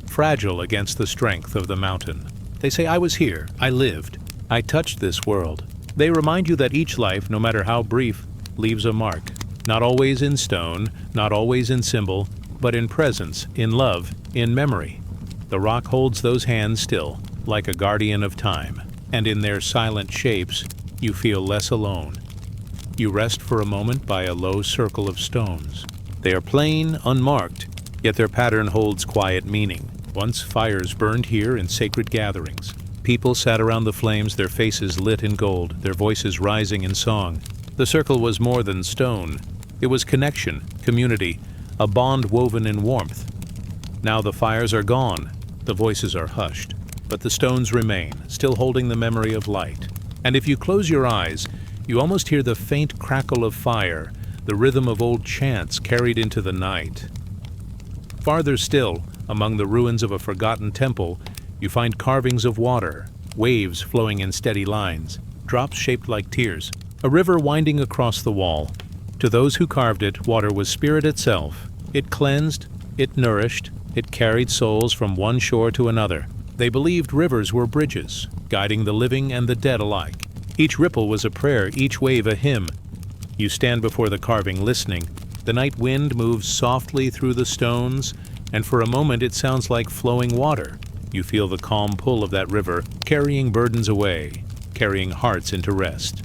fragile against the strength of the mountain. They say, I was here, I lived, I touched this world. They remind you that each life, no matter how brief, leaves a mark. Not always in stone, not always in symbol, but in presence, in love, in memory. The rock holds those hands still, like a guardian of time, and in their silent shapes, you feel less alone. You rest for a moment by a low circle of stones. They are plain, unmarked, yet their pattern holds quiet meaning. Once fires burned here in sacred gatherings. People sat around the flames, their faces lit in gold, their voices rising in song. The circle was more than stone. It was connection, community, a bond woven in warmth. Now the fires are gone, the voices are hushed, but the stones remain, still holding the memory of light. And if you close your eyes, you almost hear the faint crackle of fire, the rhythm of old chants carried into the night. Farther still, among the ruins of a forgotten temple, you find carvings of water, waves flowing in steady lines, drops shaped like tears, a river winding across the wall. To those who carved it, water was spirit itself. It cleansed, it nourished, it carried souls from one shore to another. They believed rivers were bridges, guiding the living and the dead alike. Each ripple was a prayer, each wave a hymn. You stand before the carving listening. The night wind moves softly through the stones, and for a moment it sounds like flowing water. You feel the calm pull of that river, carrying burdens away, carrying hearts into rest.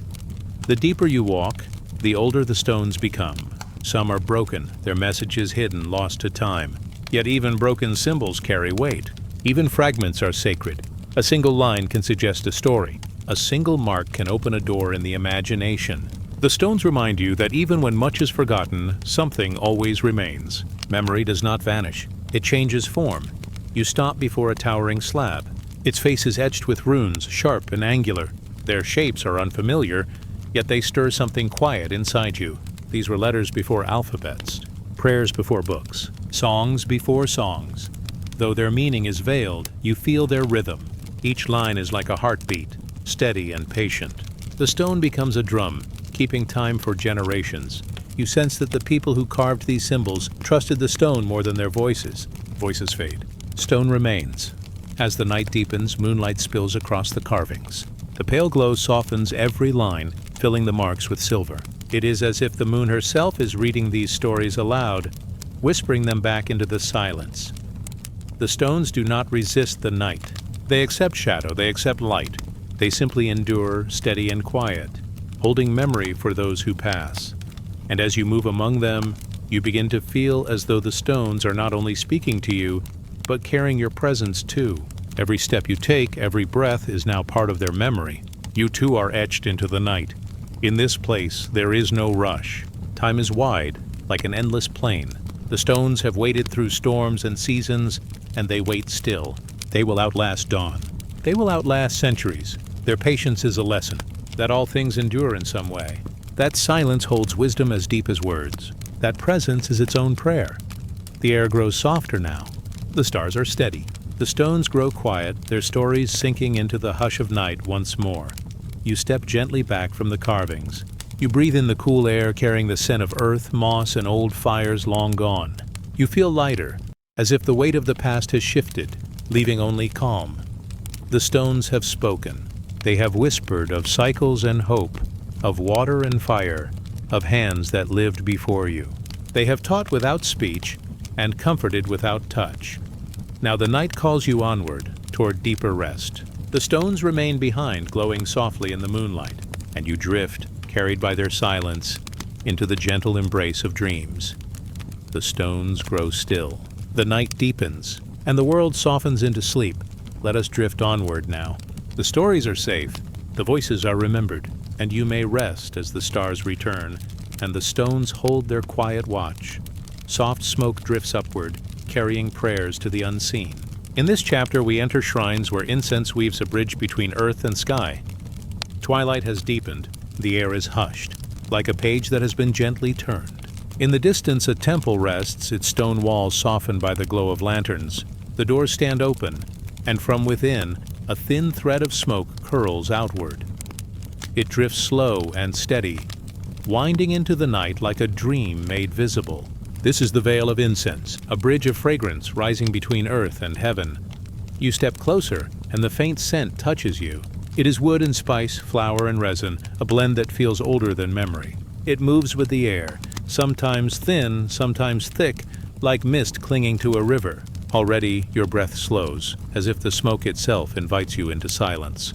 The deeper you walk, the older the stones become. Some are broken, their messages hidden, lost to time. Yet even broken symbols carry weight. Even fragments are sacred. A single line can suggest a story. A single mark can open a door in the imagination. The stones remind you that even when much is forgotten, something always remains. Memory does not vanish. It changes form. You stop before a towering slab. Its face is etched with runes, sharp and angular. Their shapes are unfamiliar, yet they stir something quiet inside you. These were letters before alphabets, prayers before books, songs before songs. Though their meaning is veiled, you feel their rhythm. Each line is like a heartbeat, steady and patient. The stone becomes a drum, keeping time for generations. You sense that the people who carved these symbols trusted the stone more than their voices. Voices fade. Stone remains. As the night deepens, moonlight spills across the carvings. The pale glow softens every line, filling the marks with silver. It is as if the moon herself is reading these stories aloud, whispering them back into the silence. The stones do not resist the night. They accept shadow, they accept light. They simply endure, steady and quiet, holding memory for those who pass. And as you move among them, you begin to feel as though the stones are not only speaking to you, but carrying your presence too. Every step you take, every breath is now part of their memory. You too are etched into the night. In this place, there is no rush. Time is wide, like an endless plain. The stones have waited through storms and seasons, and they wait still. They will outlast dawn. They will outlast centuries. Their patience is a lesson, that all things endure in some way. That silence holds wisdom as deep as words. That presence is its own prayer. The air grows softer now. The stars are steady. The stones grow quiet, their stories sinking into the hush of night once more. You step gently back from the carvings. You breathe in the cool air carrying the scent of earth, moss, and old fires long gone. You feel lighter, as if the weight of the past has shifted, leaving only calm. The stones have spoken. They have whispered of cycles and hope, of water and fire, of hands that lived before you. They have taught without speech and comforted without touch. Now the night calls you onward, toward deeper rest. The stones remain behind, glowing softly in the moonlight, and you drift, carried by their silence, into the gentle embrace of dreams. The stones grow still. The night deepens, and the world softens into sleep. Let us drift onward now. The stories are safe, the voices are remembered, and you may rest as the stars return, and the stones hold their quiet watch. Soft smoke drifts upward, carrying prayers to the unseen. In this chapter, we enter shrines where incense weaves a bridge between earth and sky. Twilight has deepened, the air is hushed, like a page that has been gently turned. In the distance, a temple rests, its stone walls softened by the glow of lanterns. The doors stand open, and from within, a thin thread of smoke curls outward. It drifts slow and steady, winding into the night like a dream made visible. This is the veil of incense, a bridge of fragrance rising between earth and heaven. You step closer, and the faint scent touches you. It is wood and spice, flower and resin, a blend that feels older than memory. It moves with the air, sometimes thin, sometimes thick, like mist clinging to a river. Already, your breath slows, as if the smoke itself invites you into silence.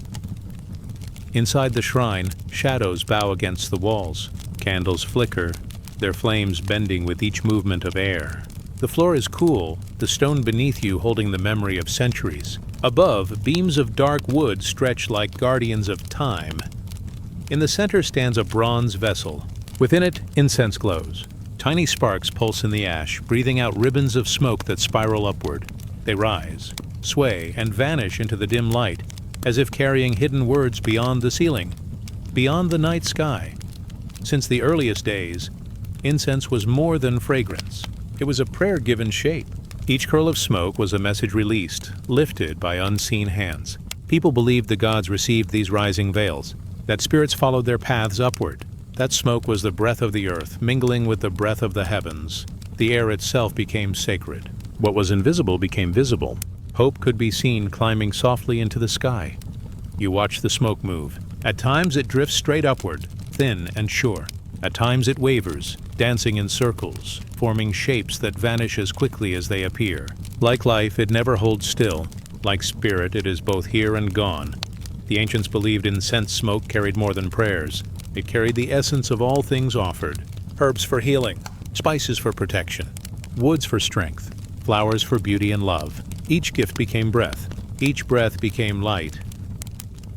Inside the shrine, shadows bow against the walls. Candles flicker, their flames bending with each movement of air. The floor is cool, the stone beneath you holding the memory of centuries. Above, beams of dark wood stretch like guardians of time. In the center stands a bronze vessel. Within it, incense glows. Tiny sparks pulse in the ash, breathing out ribbons of smoke that spiral upward. They rise, sway, and vanish into the dim light, as if carrying hidden words beyond the ceiling, beyond the night sky. Since the earliest days, incense was more than fragrance. It was a prayer given shape. Each curl of smoke was a message released, lifted by unseen hands. People believed the gods received these rising veils, that spirits followed their paths upward. That smoke was the breath of the earth, mingling with the breath of the heavens. The air itself became sacred. What was invisible became visible. Hope could be seen climbing softly into the sky. You watch the smoke move. At times it drifts straight upward, thin and sure. At times it wavers, dancing in circles, forming shapes that vanish as quickly as they appear. Like life, it never holds still. Like spirit, it is both here and gone. The ancients believed incense smoke carried more than prayers. It carried the essence of all things offered. Herbs for healing, spices for protection, woods for strength, flowers for beauty and love. Each gift became breath. Each breath became light.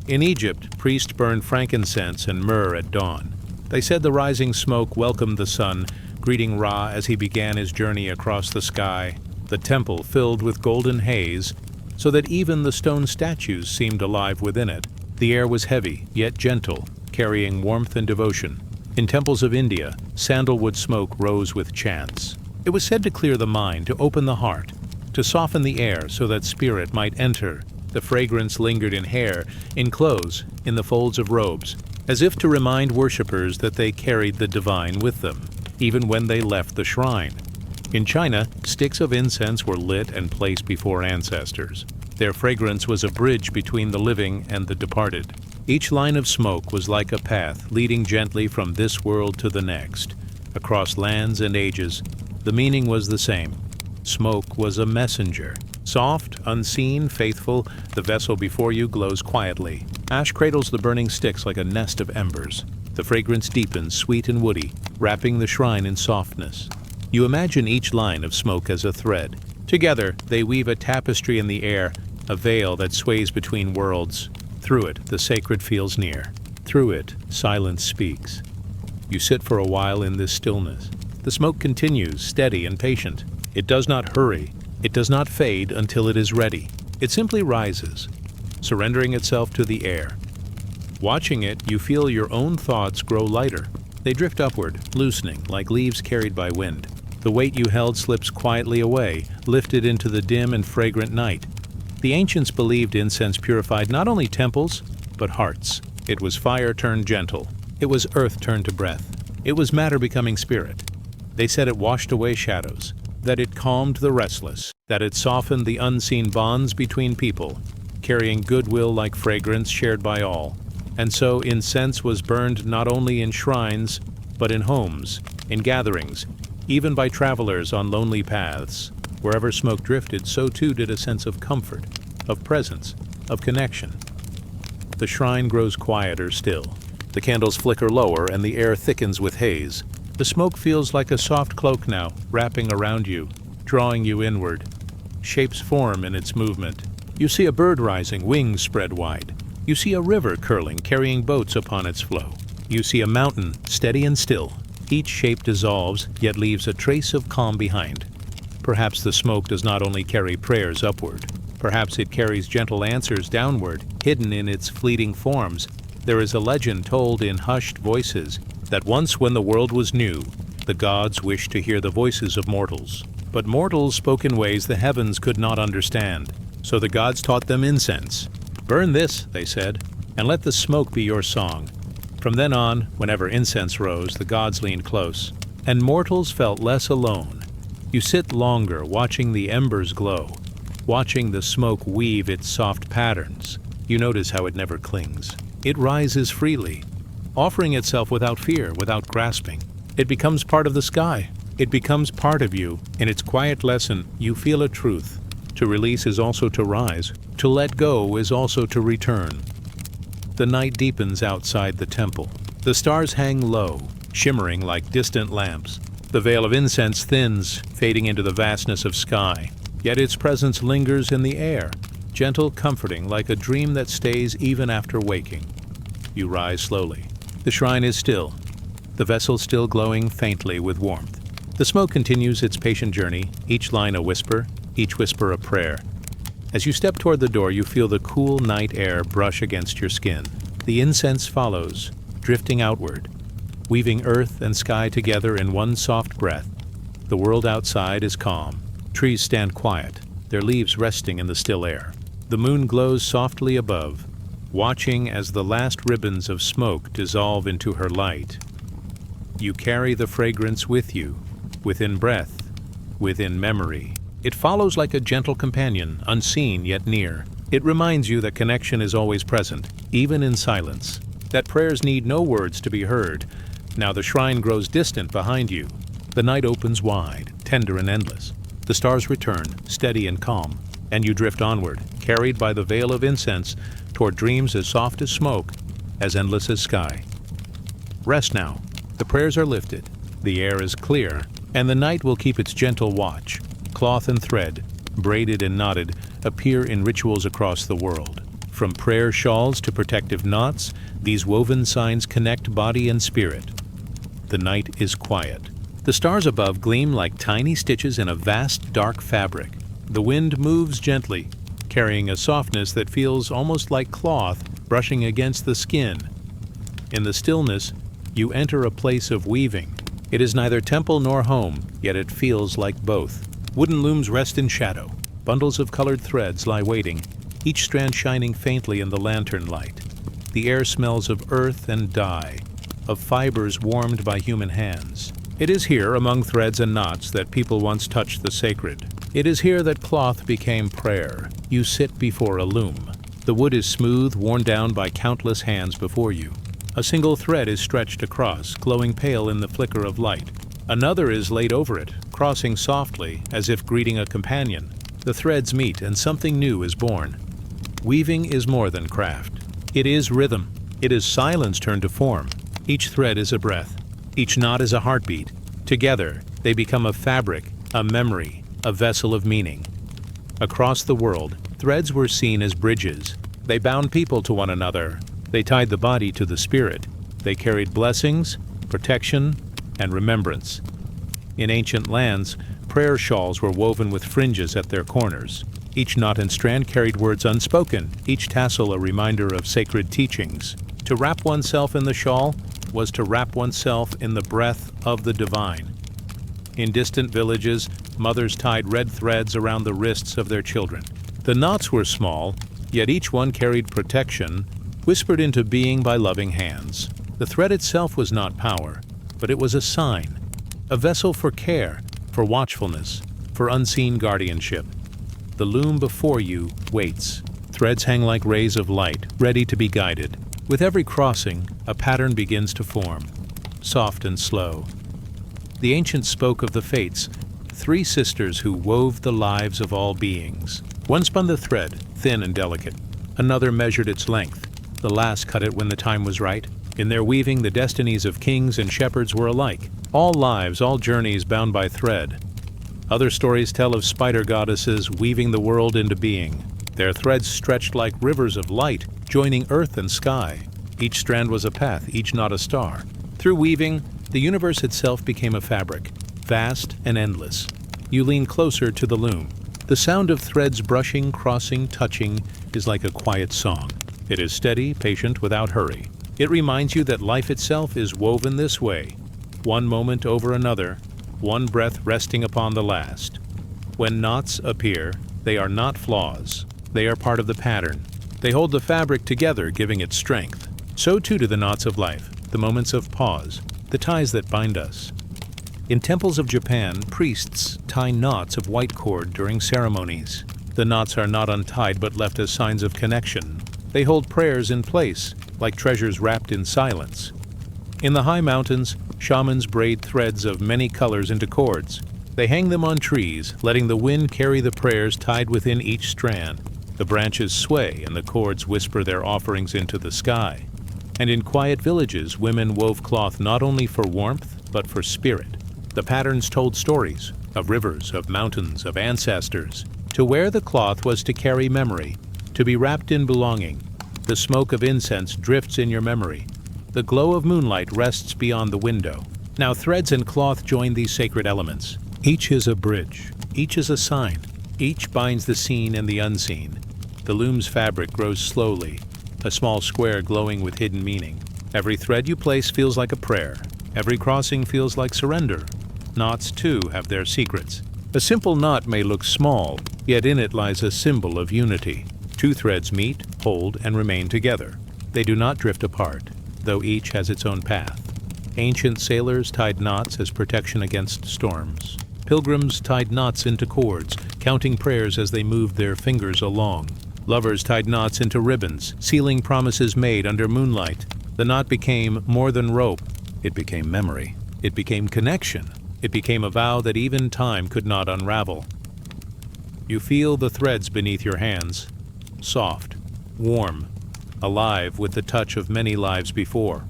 In Egypt, priests burned frankincense and myrrh at dawn. They said the rising smoke welcomed the sun, greeting Ra as he began his journey across the sky. The temple filled with golden haze, so that even the stone statues seemed alive within it. The air was heavy, yet gentle, carrying warmth and devotion. In temples of India, sandalwood smoke rose with chants. It was said to clear the mind, to open the heart, to soften the air so that spirit might enter. The fragrance lingered in hair, in clothes, in the folds of robes, as if to remind worshippers that they carried the divine with them, even when they left the shrine. In China, sticks of incense were lit and placed before ancestors. Their fragrance was a bridge between the living and the departed. Each line of smoke was like a path leading gently from this world to the next. Across lands and ages, the meaning was the same. Smoke was a messenger. Soft, unseen, faithful, the vessel before you glows quietly. Ash cradles the burning sticks like a nest of embers. The fragrance deepens, sweet and woody, wrapping the shrine in softness. You imagine each line of smoke as a thread. Together, they weave a tapestry in the air, a veil that sways between worlds. Through it, the sacred feels near. Through it, silence speaks. You sit for a while in this stillness. The smoke continues, steady and patient. It does not hurry. It does not fade until it is ready. It simply rises, surrendering itself to the air. Watching it, you feel your own thoughts grow lighter. They drift upward, loosening, like leaves carried by wind. The weight you held slips quietly away, lifted into the dim and fragrant night. The ancients believed incense purified not only temples, but hearts. It was fire turned gentle. It was earth turned to breath. It was matter becoming spirit. They said it washed away shadows, that it calmed the restless, that it softened the unseen bonds between people, carrying goodwill like fragrance shared by all. And so incense was burned not only in shrines, but in homes, in gatherings, even by travelers on lonely paths. Wherever smoke drifted, so too did a sense of comfort, of presence, of connection. The shrine grows quieter still. The candles flicker lower and the air thickens with haze. The smoke feels like a soft cloak now, wrapping around you, drawing you inward. Shapes form in its movement. You see a bird rising, wings spread wide. You see a river curling, carrying boats upon its flow. You see a mountain, steady and still. Each shape dissolves, yet leaves a trace of calm behind. Perhaps the smoke does not only carry prayers upward. Perhaps it carries gentle answers downward, hidden in its fleeting forms. There is a legend told in hushed voices that once when the world was new, the gods wished to hear the voices of mortals. But mortals spoke in ways the heavens could not understand. So the gods taught them incense. "Burn this," they said, "and let the smoke be your song." From then on, whenever incense rose, the gods leaned close, and mortals felt less alone. You sit longer, watching the embers glow, watching the smoke weave its soft patterns. You notice how it never clings. It rises freely, offering itself without fear, without grasping. It becomes part of the sky. It becomes part of you. In its quiet lesson, you feel a truth. To release is also to rise. To let go is also to return. The night deepens outside the temple. The stars hang low, shimmering like distant lamps. The veil of incense thins, fading into the vastness of sky. Yet its presence lingers in the air, gentle, comforting, like a dream that stays even after waking. You rise slowly. The shrine is still, the vessel still glowing faintly with warmth. The smoke continues its patient journey, each line a whisper, each whisper a prayer. As you step toward the door, you feel the cool night air brush against your skin. The incense follows, drifting outward, weaving earth and sky together in one soft breath. The world outside is calm. Trees stand quiet, their leaves resting in the still air. The moon glows softly above, watching as the last ribbons of smoke dissolve into her light. You carry the fragrance with you, within breath, within memory. It follows like a gentle companion, unseen yet near. It reminds you that connection is always present, even in silence, that prayers need no words to be heard. Now the shrine grows distant behind you. The night opens wide, tender and endless. The stars return, steady and calm, and you drift onward, carried by the veil of incense, toward dreams as soft as smoke, as endless as sky. Rest now. The prayers are lifted, the air is clear, and the night will keep its gentle watch. Cloth and thread, braided and knotted, appear in rituals across the world. From prayer shawls to protective knots, these woven signs connect body and spirit. The night is quiet. The stars above gleam like tiny stitches in a vast dark fabric. The wind moves gently, carrying a softness that feels almost like cloth brushing against the skin. In the stillness, you enter a place of weaving. It is neither temple nor home, yet it feels like both. Wooden looms rest in shadow. Bundles of colored threads lie waiting, each strand shining faintly in the lantern light. The air smells of earth and dye, of fibers warmed by human hands. It is here, among threads and knots, that people once touched the sacred. It is here that cloth became prayer. You sit before a loom. The wood is smooth, worn down by countless hands before you. A single thread is stretched across, glowing pale in the flicker of light. Another is laid over it, crossing softly, as if greeting a companion. The threads meet, and something new is born. Weaving is more than craft. It is rhythm. It is silence turned to form. Each thread is a breath. Each knot is a heartbeat. Together, they become a fabric, a memory, a vessel of meaning. Across the world, threads were seen as bridges. They bound people to one another. They tied the body to the spirit. They carried blessings, protection, and remembrance. In ancient lands, prayer shawls were woven with fringes at their corners. Each knot and strand carried words unspoken, each tassel a reminder of sacred teachings. To wrap oneself in the shawl was to wrap oneself in the breath of the divine. In distant villages, mothers tied red threads around the wrists of their children. The knots were small, yet each one carried protection, whispered into being by loving hands. The thread itself was not power, but it was a sign, a vessel for care, for watchfulness, for unseen guardianship. The loom before you waits. Threads hang like rays of light, ready to be guided. With every crossing, a pattern begins to form, soft and slow. The ancients spoke of the fates, three sisters who wove the lives of all beings. One spun the thread, thin and delicate. Another measured its length. The last cut it when the time was right. In their weaving, the destinies of kings and shepherds were alike. All lives, all journeys bound by thread. Other stories tell of spider goddesses weaving the world into being. Their threads stretched like rivers of light, joining earth and sky. Each strand was a path, each knot a star. Through weaving, the universe itself became a fabric, vast and endless. You lean closer to the loom. The sound of threads brushing, crossing, touching is like a quiet song. It is steady, patient, without hurry. It reminds you that life itself is woven this way, one moment over another, one breath resting upon the last. When knots appear, they are not flaws. They are part of the pattern. They hold the fabric together, giving it strength. So too do the knots of life, the moments of pause, the ties that bind us. In temples of Japan, priests tie knots of white cord during ceremonies. The knots are not untied but left as signs of connection. They hold prayers in place, like treasures wrapped in silence. In the high mountains, shamans braid threads of many colors into cords. They hang them on trees, letting the wind carry the prayers tied within each strand. The branches sway and the cords whisper their offerings into the sky. And in quiet villages, women wove cloth not only for warmth, but for spirit. The patterns told stories of rivers, of mountains, of ancestors. To wear the cloth was to carry memory, to be wrapped in belonging. The smoke of incense drifts in your memory. The glow of moonlight rests beyond the window. Now threads and cloth join these sacred elements. Each is a bridge. Each is a sign. Each binds the seen and the unseen. The loom's fabric grows slowly, a small square glowing with hidden meaning. Every thread you place feels like a prayer. Every crossing feels like surrender. Knots, too, have their secrets. A simple knot may look small, yet in it lies a symbol of unity. Two threads meet, hold, and remain together. They do not drift apart, though each has its own path. Ancient sailors tied knots as protection against storms. Pilgrims tied knots into cords, counting prayers as they moved their fingers along. Lovers tied knots into ribbons, sealing promises made under moonlight. The knot became more than rope. It became memory. It became connection. It became a vow that even time could not unravel. You feel the threads beneath your hands, soft, warm, alive with the touch of many lives before.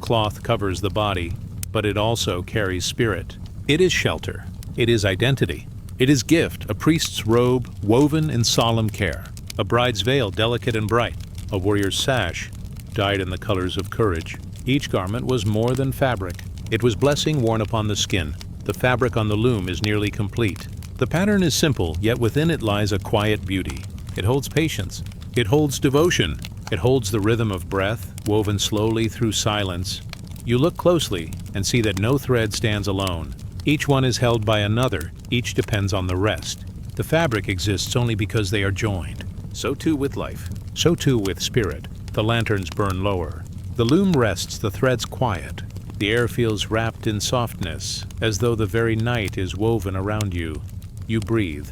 Cloth covers the body, but it also carries spirit. It is shelter. It is identity. It is gift, a priest's robe woven in solemn care, a bride's veil delicate and bright, a warrior's sash dyed in the colors of courage. Each garment was more than fabric. It was blessing worn upon the skin. The fabric on the loom is nearly complete. The pattern is simple, yet within it lies a quiet beauty. It holds patience. It holds devotion. It holds the rhythm of breath, woven slowly through silence. You look closely and see that no thread stands alone. Each one is held by another. Each depends on the rest. The fabric exists only because they are joined. So too with life. So too with spirit. The lanterns burn lower. The loom rests, the threads quiet. The air feels wrapped in softness, as though the very night is woven around you. You breathe,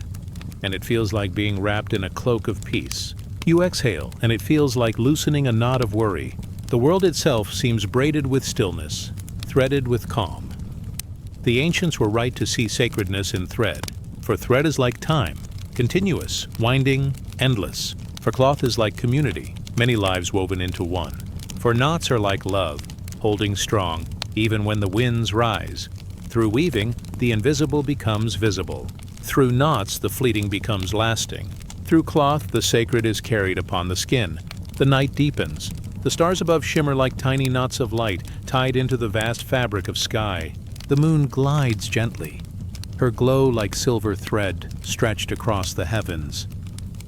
and it feels like being wrapped in a cloak of peace. You exhale, and it feels like loosening a knot of worry. The world itself seems braided with stillness, threaded with calm. The ancients were right to see sacredness in thread, for thread is like time, continuous, winding, endless. For cloth is like community, many lives woven into one. For knots are like love, holding strong, even when the winds rise. Through weaving, the invisible becomes visible. Through knots, the fleeting becomes lasting. Through cloth, the sacred is carried upon the skin. The night deepens. The stars above shimmer like tiny knots of light, tied into the vast fabric of sky. The moon glides gently, her glow like silver thread stretched across the heavens.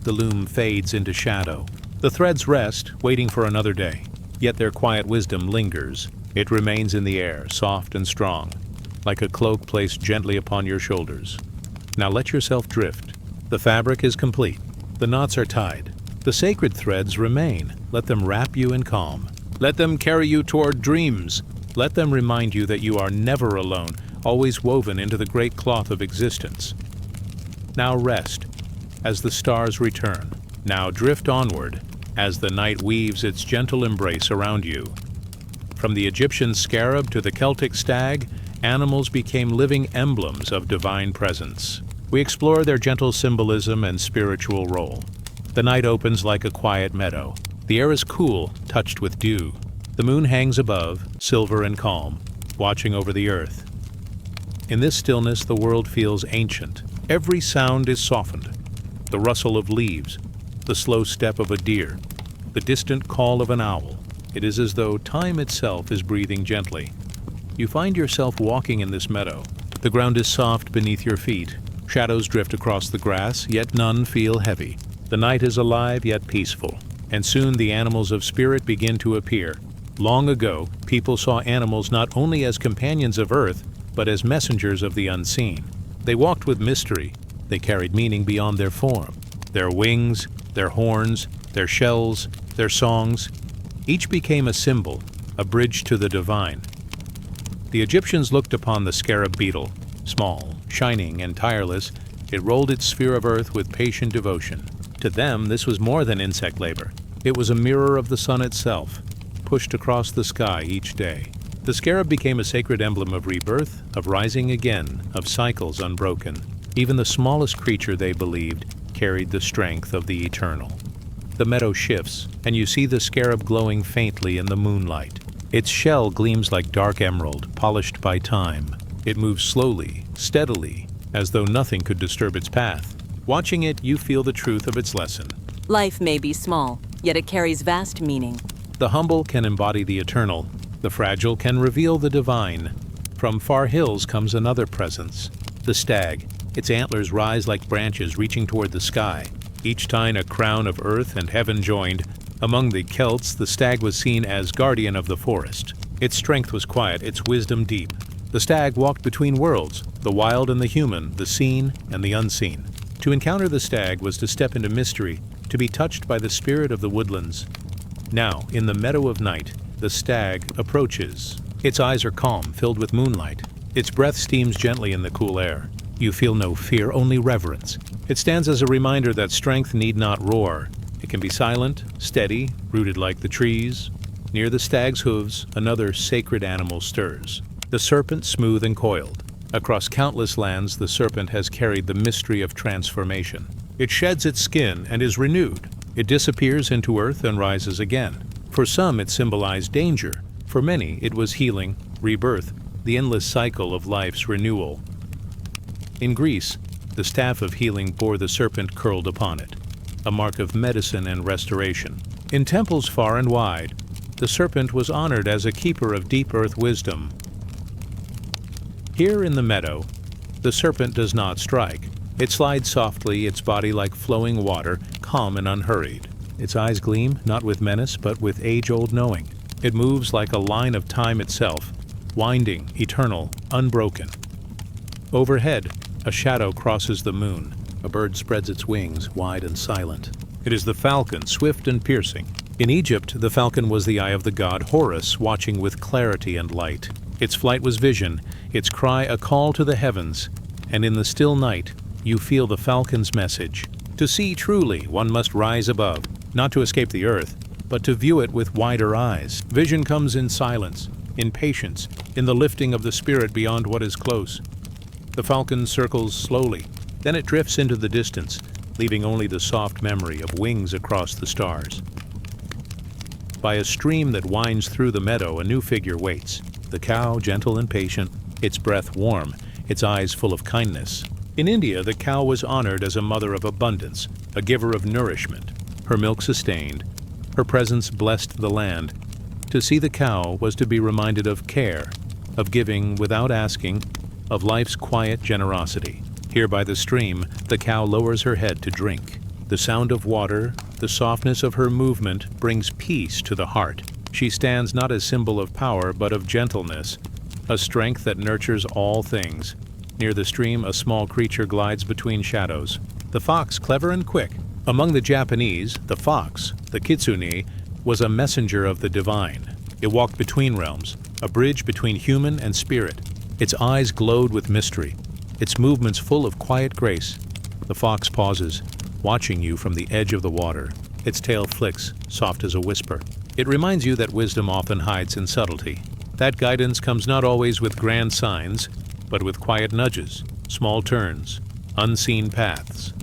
The loom fades into shadow. The threads rest, waiting for another day. Yet their quiet wisdom lingers. It remains in the air, soft and strong, like a cloak placed gently upon your shoulders. Now let yourself drift. The fabric is complete. The knots are tied. The sacred threads remain. Let them wrap you in calm. Let them carry you toward dreams. Let them remind you that you are never alone, always woven into the great cloth of existence. Now rest, as the stars return. Now drift onward, as the night weaves its gentle embrace around you. From the Egyptian scarab to the Celtic stag, animals became living emblems of divine presence. We explore their gentle symbolism and spiritual role. The night opens like a quiet meadow. The air is cool, touched with dew. The moon hangs above, silver and calm, watching over the earth. In this stillness, the world feels ancient. Every sound is softened. The rustle of leaves, the slow step of a deer, the distant call of an owl. It is as though time itself is breathing gently. You find yourself walking in this meadow. The ground is soft beneath your feet. Shadows drift across the grass, yet none feel heavy. The night is alive yet peaceful, and soon the animals of spirit begin to appear. Long ago, people saw animals not only as companions of earth, but as messengers of the unseen. They walked with mystery. They carried meaning beyond their form. Their wings, their horns, their shells, their songs, each became a symbol, a bridge to the divine. The Egyptians looked upon the scarab beetle. Small, shining, and tireless, it rolled its sphere of earth with patient devotion. To them, this was more than insect labor. It was a mirror of the sun itself, pushed across the sky each day. The scarab became a sacred emblem of rebirth, of rising again, of cycles unbroken. Even the smallest creature, they believed, carried the strength of the eternal. The meadow shifts, and you see the scarab glowing faintly in the moonlight. Its shell gleams like dark emerald, polished by time. It moves slowly, steadily, as though nothing could disturb its path. Watching it, you feel the truth of its lesson. Life may be small, yet it carries vast meaning. The humble can embody the eternal. The fragile can reveal the divine. From far hills comes another presence, the stag. Its antlers rise like branches reaching toward the sky, each tine a crown of earth and heaven joined. Among the Celts, the stag was seen as guardian of the forest. Its strength was quiet, its wisdom deep. The stag walked between worlds, the wild and the human, the seen and the unseen. To encounter the stag was to step into mystery, to be touched by the spirit of the woodlands. Now, in the meadow of night, the stag approaches. Its eyes are calm, filled with moonlight. Its breath steams gently in the cool air. You feel no fear, only reverence. It stands as a reminder that strength need not roar. It can be silent, steady, rooted like the trees. Near the stag's hooves, another sacred animal stirs. The serpent, smooth and coiled. Across countless lands, the serpent has carried the mystery of transformation. It sheds its skin and is renewed. It disappears into earth and rises again. For some, it symbolized danger. For many, it was healing, rebirth, the endless cycle of life's renewal. In Greece, the staff of healing bore the serpent curled upon it, a mark of medicine and restoration. In temples far and wide, the serpent was honored as a keeper of deep earth wisdom. Here in the meadow, the serpent does not strike. It slides softly, its body like flowing water, calm and unhurried. Its eyes gleam, not with menace, but with age-old knowing. It moves like a line of time itself, winding, eternal, unbroken. Overhead, a shadow crosses the moon. A bird spreads its wings, wide and silent. It is the falcon, swift and piercing. In Egypt, the falcon was the eye of the god Horus, watching with clarity and light. Its flight was vision, its cry a call to the heavens, and in the still night, you feel the falcon's message. To see truly, one must rise above, not to escape the earth, but to view it with wider eyes. Vision comes in silence, in patience, in the lifting of the spirit beyond what is close. The falcon circles slowly, then it drifts into the distance, leaving only the soft memory of wings across the stars. By a stream that winds through the meadow, a new figure waits. The cow, gentle and patient, its breath warm, its eyes full of kindness. In India, the cow was honored as a mother of abundance, a giver of nourishment. Her milk sustained, her presence blessed the land. To see the cow was to be reminded of care, of giving without asking, of life's quiet generosity. Here by the stream, the cow lowers her head to drink. The sound of water, the softness of her movement brings peace to the heart. She stands not as symbol of power, but of gentleness, a strength that nurtures all things. Near the stream, a small creature glides between shadows. The fox, clever and quick. Among the Japanese, the fox, the kitsune, was a messenger of the divine. It walked between realms, a bridge between human and spirit. Its eyes glowed with mystery, its movements full of quiet grace. The fox pauses, watching you from the edge of the water. Its tail flicks, soft as a whisper. It reminds you that wisdom often hides in subtlety. That guidance comes not always with grand signs, but with quiet nudges, small turns, unseen paths.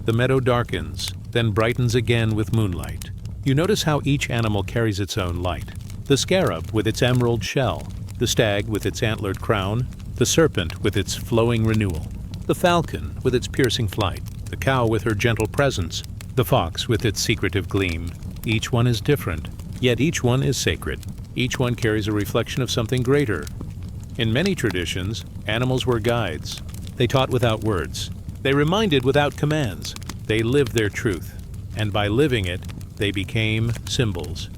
The meadow darkens, then brightens again with moonlight. You notice how each animal carries its own light. The scarab with its emerald shell, the stag with its antlered crown, the serpent with its flowing renewal, the falcon with its piercing flight, the cow with her gentle presence, the fox with its secretive gleam. Each one is different, yet each one is sacred. Each one carries a reflection of something greater. In many traditions, animals were guides. They taught without words. They reminded without commands. They lived their truth, and by living it, they became symbols.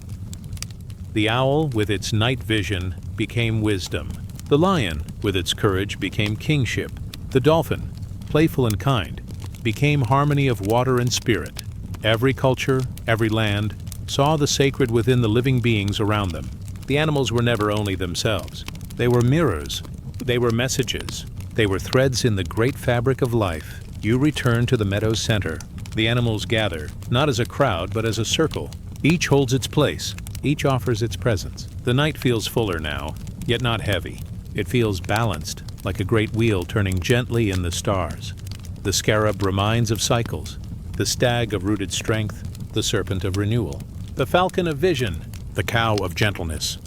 The owl, with its night vision, became wisdom. The lion, with its courage, became kingship. The dolphin, playful and kind, became harmony of water and spirit. Every culture, every land, saw the sacred within the living beings around them. The animals were never only themselves. They were mirrors. They were messages. They were threads in the great fabric of life. You return to the meadow's center. The animals gather, not as a crowd, but as a circle. Each holds its place. Each offers its presence. The night feels fuller now, yet not heavy. It feels balanced, like a great wheel turning gently in the stars. The scarab reminds of cycles, the stag of rooted strength, the serpent of renewal, the falcon of vision, the cow of gentleness,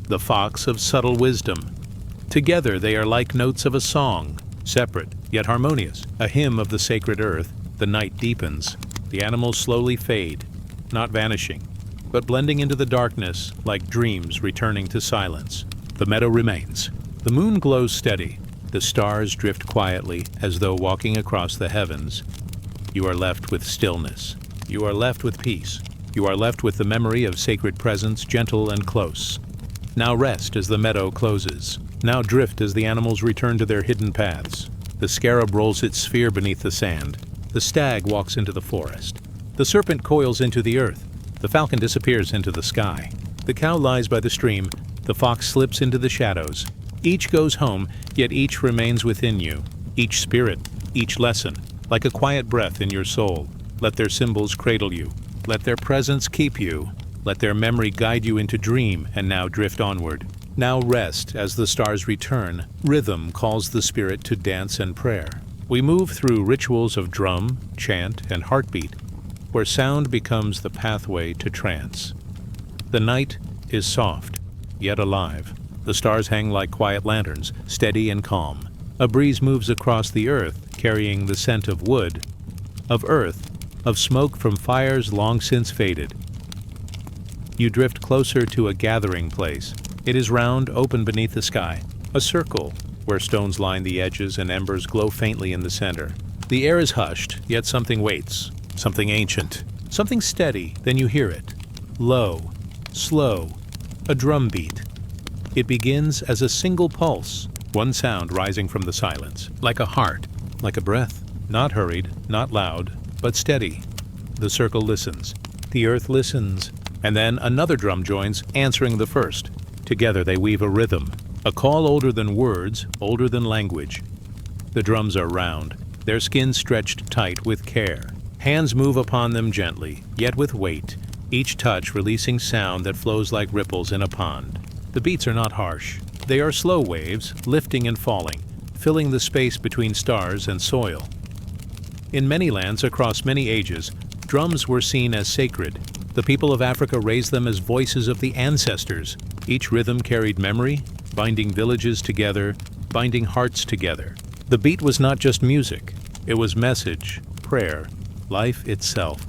the fox of subtle wisdom. Together they are like notes of a song, separate yet harmonious, a hymn of the sacred earth. The night deepens. The animals slowly fade, not vanishing, but blending into the darkness like dreams returning to silence. The meadow remains. The moon glows steady. The stars drift quietly as though walking across the heavens. You are left with stillness. You are left with peace. You are left with the memory of sacred presence, gentle and close. Now rest as the meadow closes. Now drift as the animals return to their hidden paths. The scarab rolls its sphere beneath the sand. The stag walks into the forest. The serpent coils into the earth. The falcon disappears into the sky. The cow lies by the stream. The fox slips into the shadows. Each goes home, yet each remains within you. Each spirit, each lesson, like a quiet breath in your soul. Let their symbols cradle you. Let their presence keep you. Let their memory guide you into dream and now drift onward. Now rest as the stars return. Rhythm calls the spirit to dance and prayer. We move through rituals of drum, chant, and heartbeat, where sound becomes the pathway to trance. The night is soft, yet alive. The stars hang like quiet lanterns, steady and calm. A breeze moves across the earth, carrying the scent of wood, of earth, of smoke from fires long since faded. You drift closer to a gathering place. It is round, open beneath the sky, a circle where stones line the edges and embers glow faintly in the center. The air is hushed, yet something waits, something ancient, something steady. Then you hear it. Low, slow, a drum beat. It begins as a single pulse, one sound rising from the silence, like a heart, like a breath, not hurried, not loud, but steady. The circle listens. The earth listens. And then another drum joins, answering the first. Together they weave a rhythm, a call older than words, older than language. The drums are round, their skin stretched tight with care. Hands move upon them gently, yet with weight, each touch releasing sound that flows like ripples in a pond. The beats are not harsh. They are slow waves, lifting and falling, filling the space between stars and soil. In many lands across many ages, drums were seen as sacred. The people of Africa raised them as voices of the ancestors. Each rhythm carried memory, binding villages together, binding hearts together. The beat was not just music. It was message, prayer, life itself.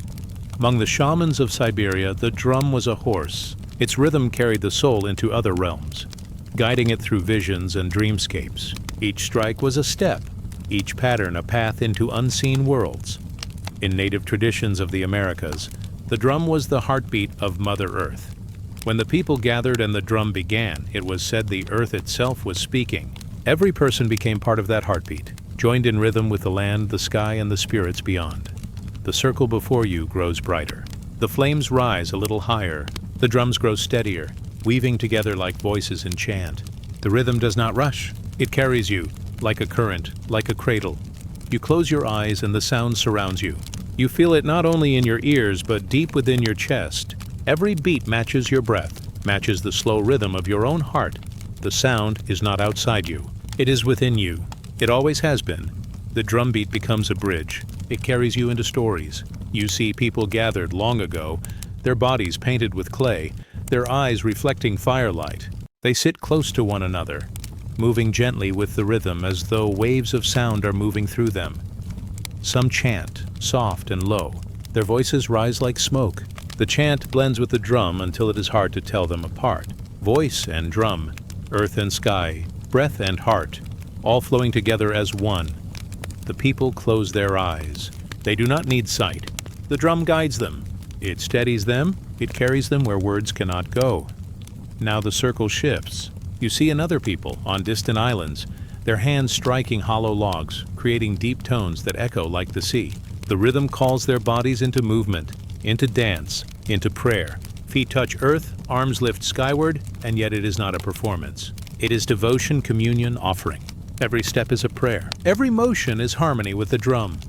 Among the shamans of Siberia, the drum was a horse. Its rhythm carried the soul into other realms, guiding it through visions and dreamscapes. Each strike was a step, each pattern a path into unseen worlds. In native traditions of the Americas, the drum was the heartbeat of Mother Earth. When the people gathered and the drum began, it was said the earth itself was speaking. Every person became part of that heartbeat, joined in rhythm with the land, the sky, and the spirits beyond. The circle before you grows brighter. The flames rise a little higher. The drums grow steadier, weaving together like voices in chant. The rhythm does not rush. It carries you, like a current, like a cradle. You close your eyes and the sound surrounds you. You feel it not only in your ears but deep within your chest. Every beat matches your breath, matches the slow rhythm of your own heart. The sound is not outside you. It is within you. It always has been. The drum beat becomes a bridge. It carries you into stories. You see people gathered long ago, their bodies painted with clay, their eyes reflecting firelight. They sit close to one another, moving gently with the rhythm as though waves of sound are moving through them. Some chant, soft and low. Their voices rise like smoke. The chant blends with the drum until it is hard to tell them apart. Voice and drum, earth and sky, breath and heart, all flowing together as one. The people close their eyes. They do not need sight. The drum guides them. It steadies them. It carries them where words cannot go. Now the circle shifts. You see another people on distant islands, their hands striking hollow logs, creating deep tones that echo like the sea. The rhythm calls their bodies into movement, into dance, into prayer. Feet touch earth, arms lift skyward, and yet it is not a performance. It is devotion, communion, offering. Every step is a prayer. Every motion is harmony with the drum.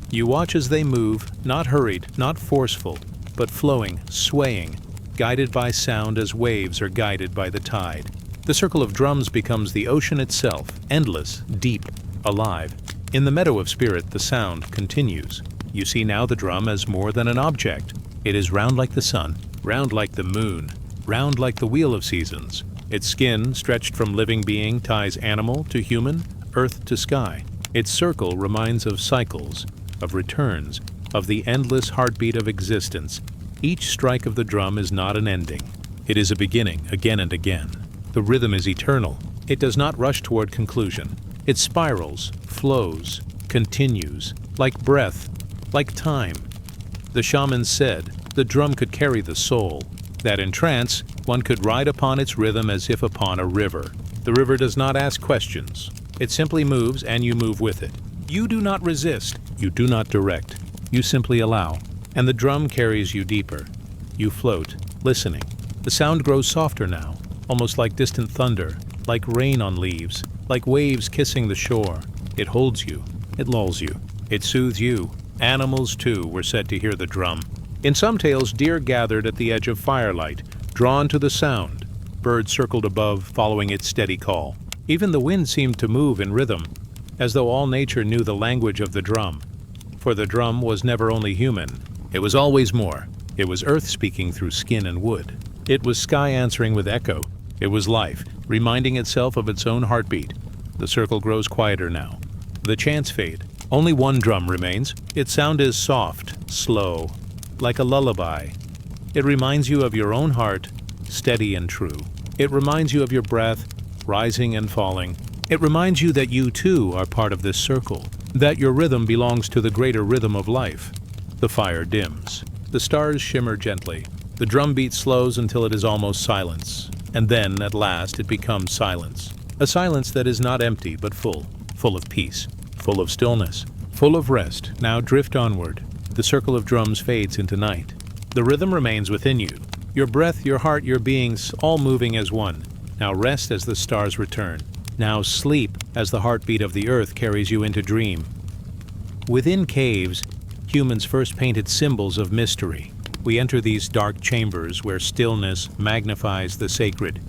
You watch as they move, not hurried, not forceful, but flowing, swaying, guided by sound as waves are guided by the tide. The circle of drums becomes the ocean itself, endless, deep, alive. In the meadow of spirit, the sound continues. You see now the drum as more than an object. It is round like the sun, round like the moon, round like the wheel of seasons. Its skin, stretched from living being, ties animal to human, earth to sky. Its circle reminds of cycles, of returns, of the endless heartbeat of existence. Each strike of the drum is not an ending. It is a beginning, again and again. The rhythm is eternal. It does not rush toward conclusion. It spirals, flows, continues, like breath, like time. The shamans said the drum could carry the soul, that in trance one could ride upon its rhythm as if upon a river. The river does not ask questions. It simply moves and you move with it. You do not resist. You do not direct. You simply allow. And the drum carries you deeper. You float, listening. The sound grows softer now, almost like distant thunder, like rain on leaves, like waves kissing the shore. It holds you. It lulls you. It soothes you. Animals, too, were said to hear the drum. In some tales, deer gathered at the edge of firelight, drawn to the sound. Birds circled above, following its steady call. Even the wind seemed to move in rhythm, as though all nature knew the language of the drum. For the drum was never only human. It was always more. It was earth speaking through skin and wood. It was sky answering with echo. It was life, reminding itself of its own heartbeat. The circle grows quieter now. The chants fade. Only one drum remains. Its sound is soft, slow, like a lullaby. It reminds you of your own heart, steady and true. It reminds you of your breath, rising and falling. It reminds you that you too are part of this circle, that your rhythm belongs to the greater rhythm of life. The fire dims. The stars shimmer gently. The drum beat slows until it is almost silence. And then, at last, it becomes silence. A silence that is not empty, but full. Full of peace. Full of stillness. Full of rest. Now drift onward. The circle of drums fades into night. The rhythm remains within you. Your breath, your heart, your beings, all moving as one. Now rest as the stars return. Now sleep as the heartbeat of the earth carries you into dream. Within caves, humans first painted symbols of mystery. We enter these dark chambers where stillness magnifies the sacred.